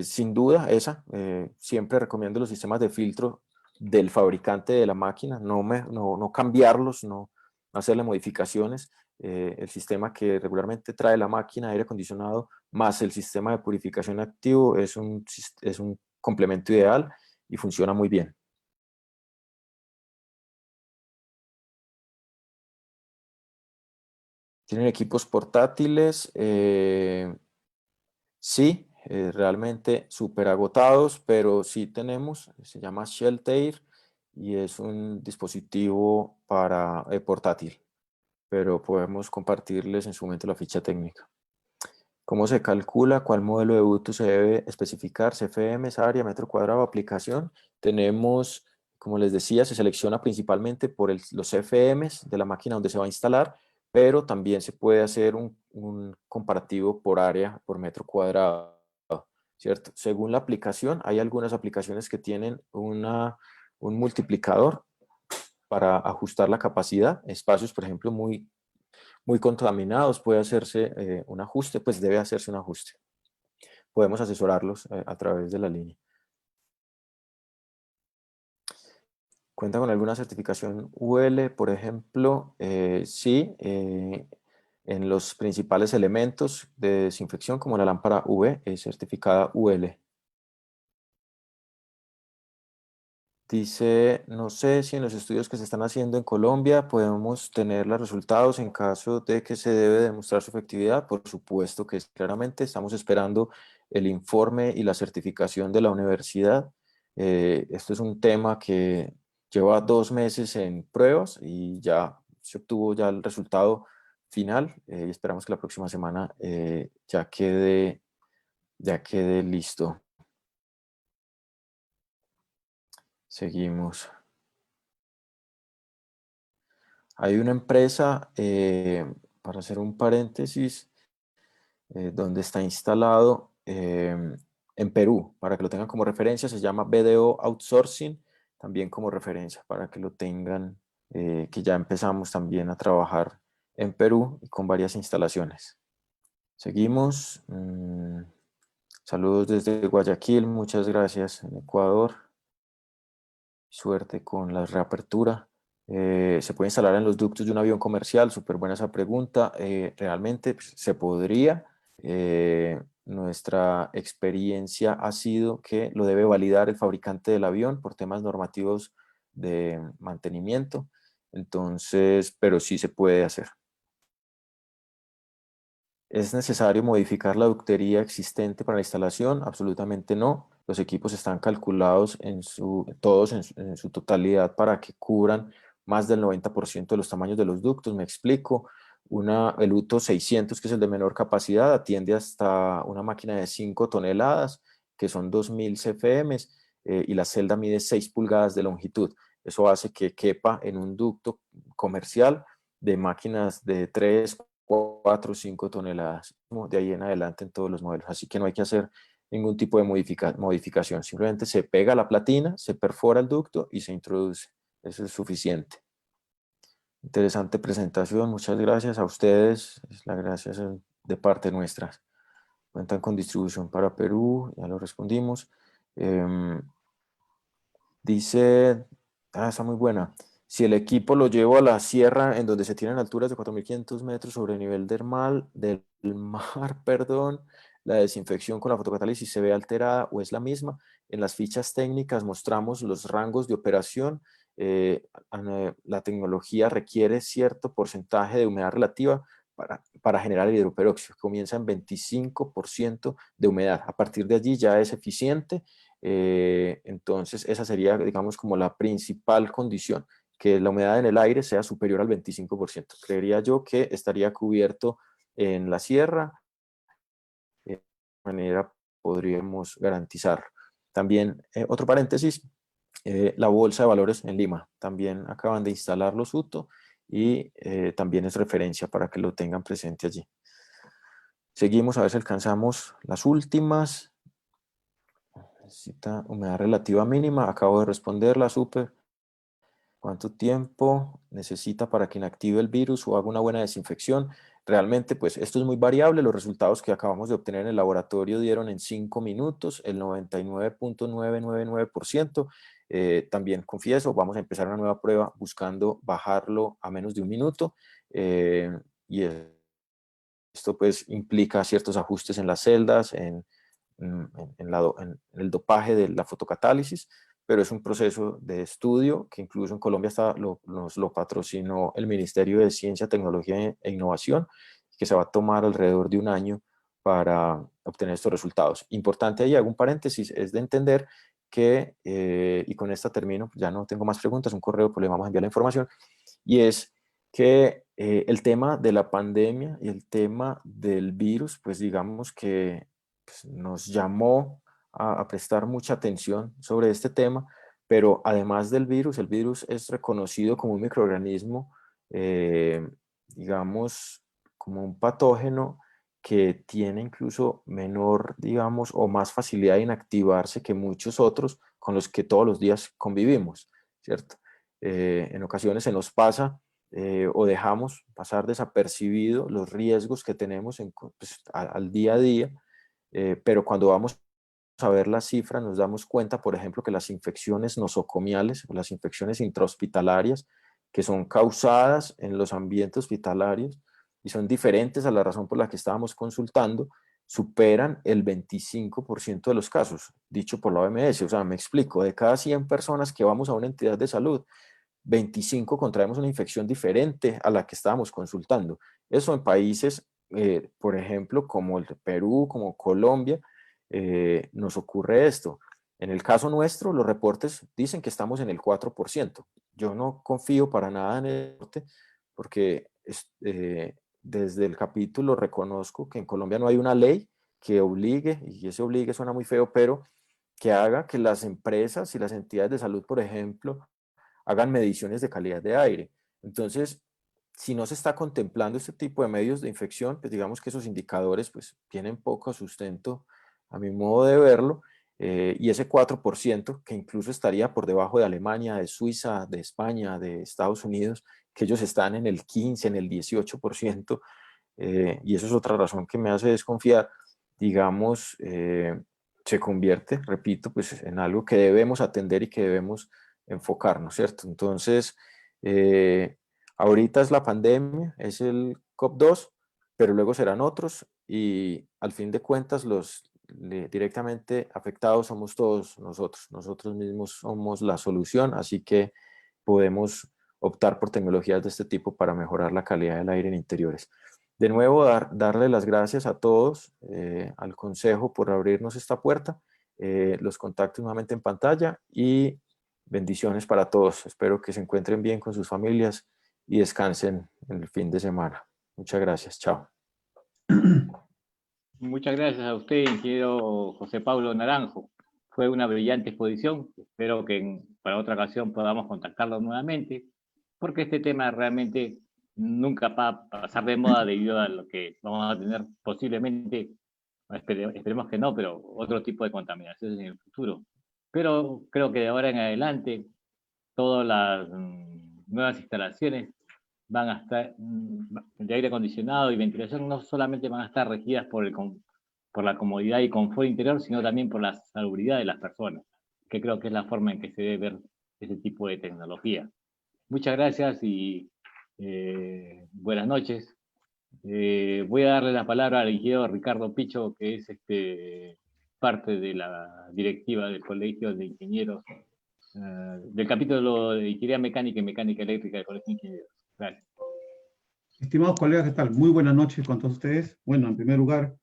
Sin duda esa. Siempre recomiendo los sistemas de filtro del fabricante de la máquina, no cambiarlos, no hacerle modificaciones. El sistema que regularmente trae la máquina de aire acondicionado más el sistema de purificación activo es un complemento ideal y funciona muy bien. ¿Tienen equipos portátiles? Sí, realmente súper agotados, pero sí tenemos. Se llama Sheltair y es un dispositivo para portátil. pero podemos compartirles en su momento la ficha técnica. ¿Cómo se calcula? ¿Cuál modelo de ducto se debe especificar? CFM, área, metro cuadrado, aplicación. Tenemos, como les decía, se selecciona principalmente por los CFMs de la máquina donde se va a instalar, pero también se puede hacer un comparativo por área, por metro cuadrado, ¿cierto? Según la aplicación, hay algunas aplicaciones que tienen un multiplicador para ajustar la capacidad. Espacios, por ejemplo, muy contaminados, puede hacerse un ajuste, pues debe hacerse un ajuste. Podemos asesorarlos a través de la línea. ¿Cuenta con alguna certificación UL, por ejemplo? Sí, en los principales elementos de desinfección, como la lámpara UV, es certificada UL. Dice, no sé si en los estudios que se están haciendo en Colombia podemos tener los resultados en caso de que se debe demostrar su efectividad. Por supuesto que claramente estamos esperando el informe y la certificación de la universidad. Esto es un tema que lleva 2 meses en pruebas y ya se obtuvo ya el resultado final y esperamos que la próxima semana ya quede listo. Seguimos. Hay una empresa, para hacer un paréntesis, donde está instalado en Perú, para que lo tengan como referencia, se llama BDO Outsourcing, también como referencia, para que lo tengan, que ya empezamos también a trabajar en Perú y con varias instalaciones. Seguimos. Saludos desde Guayaquil, muchas gracias en Ecuador. Suerte con la reapertura. ¿Se puede instalar en los ductos de un avión comercial? Súper buena esa pregunta. Realmente pues, se podría. Nuestra experiencia ha sido que lo debe validar el fabricante del avión por temas normativos de mantenimiento. Entonces, pero sí se puede hacer. ¿Es necesario modificar la ductería existente para la instalación? Absolutamente no. Los equipos están calculados todos en su totalidad para que cubran más del 90% de los tamaños de los ductos. Me explico. El UTO 600, que es el de menor capacidad, atiende hasta una máquina de 5 toneladas, que son 2000 CFM, y la celda mide 6 pulgadas de longitud. Eso hace que quepa en un ducto comercial de máquinas de 3, 4 o 5 toneladas, de ahí en adelante en todos los modelos. Así que no hay que hacer ningún tipo de modificación. Simplemente se pega la platina, se perfora el ducto y se introduce. Eso es suficiente. Interesante presentación. Muchas gracias a ustedes. Las gracias de parte nuestra. Cuentan con distribución para Perú. Ya lo respondimos. Dice, está muy buena. Si el equipo lo llevo a la sierra en donde se tienen alturas de 4.500 metros sobre el nivel del mar, perdón, la desinfección con la fotocatálisis se ve alterada o es la misma. En las fichas técnicas mostramos los rangos de operación. La tecnología requiere cierto porcentaje de humedad relativa para generar el hidroperóxido. Comienza en 25% de humedad. A partir de allí ya es eficiente. Entonces esa sería, digamos, como la principal condición, que la humedad en el aire sea superior al 25%. Creería yo que estaría cubierto en la sierra, de manera podríamos garantizar. También, otro paréntesis, la bolsa de valores en Lima, también acaban de instalar los UTO y también es referencia para que lo tengan presente allí. Seguimos a ver si alcanzamos las últimas. Necesita humedad relativa mínima. Acabo de responderla, súper. ¿Cuánto tiempo necesita para que inactive el virus o haga una buena desinfección? Realmente, pues esto es muy variable. Los resultados que acabamos de obtener en el laboratorio dieron en 5 minutos el 99.999%. También confieso, vamos a empezar una nueva prueba buscando bajarlo a menos de 1 minuto. Y esto pues implica ciertos ajustes en las celdas, en el dopaje de la fotocatálisis, pero es un proceso de estudio que incluso en Colombia nos lo patrocinó el Ministerio de Ciencia, Tecnología e Innovación, que se va a tomar alrededor de 1 año para obtener estos resultados. Importante ahí, hago un paréntesis, es de entender que, y con esta termino, ya no tengo más preguntas, un correo, pues le vamos a enviar la información, y es que El tema de la pandemia y el tema del virus, pues digamos que pues, nos llamó a prestar mucha atención sobre este tema, pero además del virus, el virus es reconocido como un microorganismo, digamos, como un patógeno que tiene incluso menor, digamos, o más facilidad de inactivarse que muchos otros con los que todos los días convivimos, ¿cierto? En ocasiones se nos pasa o dejamos pasar desapercibido los riesgos que tenemos pues, al día a día, pero cuando vamos a ver las cifras nos damos cuenta, por ejemplo, que las infecciones nosocomiales o las infecciones intrahospitalarias, que son causadas en los ambientes hospitalarios y son diferentes a la razón por la que estábamos consultando, superan el 25% de los casos, dicho por la OMS. O sea, me explico, de cada 100 personas que vamos a una entidad de salud, 25 contraemos una infección diferente a la que estábamos consultando. Eso en países, por ejemplo, como el Perú, como Colombia, nos ocurre esto. En el caso nuestro, los reportes dicen que estamos en el 4%. Yo no confío para nada en el reporte porque desde el capítulo reconozco que en Colombia no hay una ley que obligue, y ese obligue suena muy feo, pero que haga que las empresas y las entidades de salud, por ejemplo, hagan mediciones de calidad de aire. Entonces, si no se está contemplando este tipo de medios de infección, pues digamos que esos indicadores pues tienen poco sustento a mi modo de verlo, y ese 4%, que incluso estaría por debajo de Alemania, de Suiza, de España, de Estados Unidos, que ellos están en el 15, en el 18%, y eso es otra razón que me hace desconfiar, digamos, se convierte, repito, pues en algo que debemos atender y que debemos enfocarnos, ¿cierto? Entonces, ahorita es la pandemia, es el COP2, pero luego serán otros y al fin de cuentas los directamente afectados somos todos nosotros mismos somos la solución, así que podemos optar por tecnologías de este tipo para mejorar la calidad del aire en interiores. De nuevo, darle las gracias a todos, al Consejo por abrirnos esta puerta, los contactos nuevamente en pantalla y bendiciones para todos. Espero que se encuentren bien con sus familias y descansen en el fin de semana. Muchas gracias. Chao. Muchas gracias a usted, ingeniero José Pablo Naranjo. Fue una brillante exposición. Espero que para otra ocasión podamos contactarlo nuevamente, porque este tema realmente nunca va a pasar de moda debido a lo que vamos a tener posiblemente, esperemos que no, pero otro tipo de contaminaciones en el futuro. Pero creo que de ahora en adelante todas las nuevas instalaciones van a estar de aire acondicionado y ventilación, no solamente van a estar regidas por la comodidad y confort interior, sino también por la salubridad de las personas, que creo que es la forma en que se debe ver ese tipo de tecnología. Muchas gracias y buenas noches. Voy a darle la palabra al ingeniero Ricardo Picho, que es parte de la directiva del Colegio de Ingenieros, del capítulo de Ingeniería Mecánica y Mecánica Eléctrica del Colegio de Ingenieros. Gracias. Estimados colegas, ¿qué tal? Muy buenas noches con todos ustedes. Bueno, en primer lugar,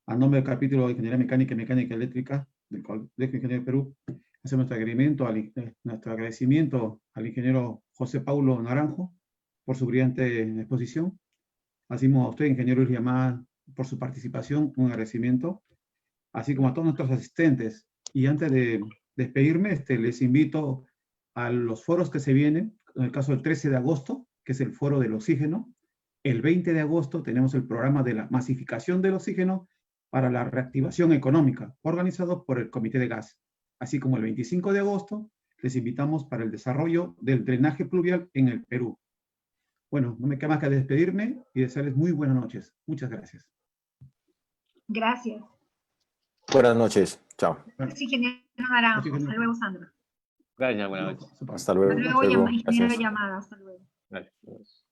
a nombre del capítulo de Ingeniería Mecánica y Mecánica Eléctrica del Colegio de Ingenieros de Perú, hacemos nuestro agradecimiento al ingeniero José Paulo Naranjo por su brillante exposición. Hacemos a usted, ingeniero Luis Yamada, por su participación, un agradecimiento, así como a todos nuestros asistentes. Y antes de despedirme, les invito a los foros que se vienen, en el caso del 13 de agosto, que es el foro del oxígeno. El 20 de agosto tenemos el programa de la masificación del oxígeno para la reactivación económica, organizado por el Comité de Gas. Así como el 25 de agosto, les invitamos para el desarrollo del drenaje pluvial en el Perú. Bueno, no me queda más que despedirme y desearles muy buenas noches. Muchas gracias. Gracias. Buenas noches. Chao. Sí, ingeniero Naranjo. Hasta luego, Sandra. Gracias, buenas noches. Hasta luego. Hasta luego, ingeniero Gracias. Yamada. Hasta luego. Gracias.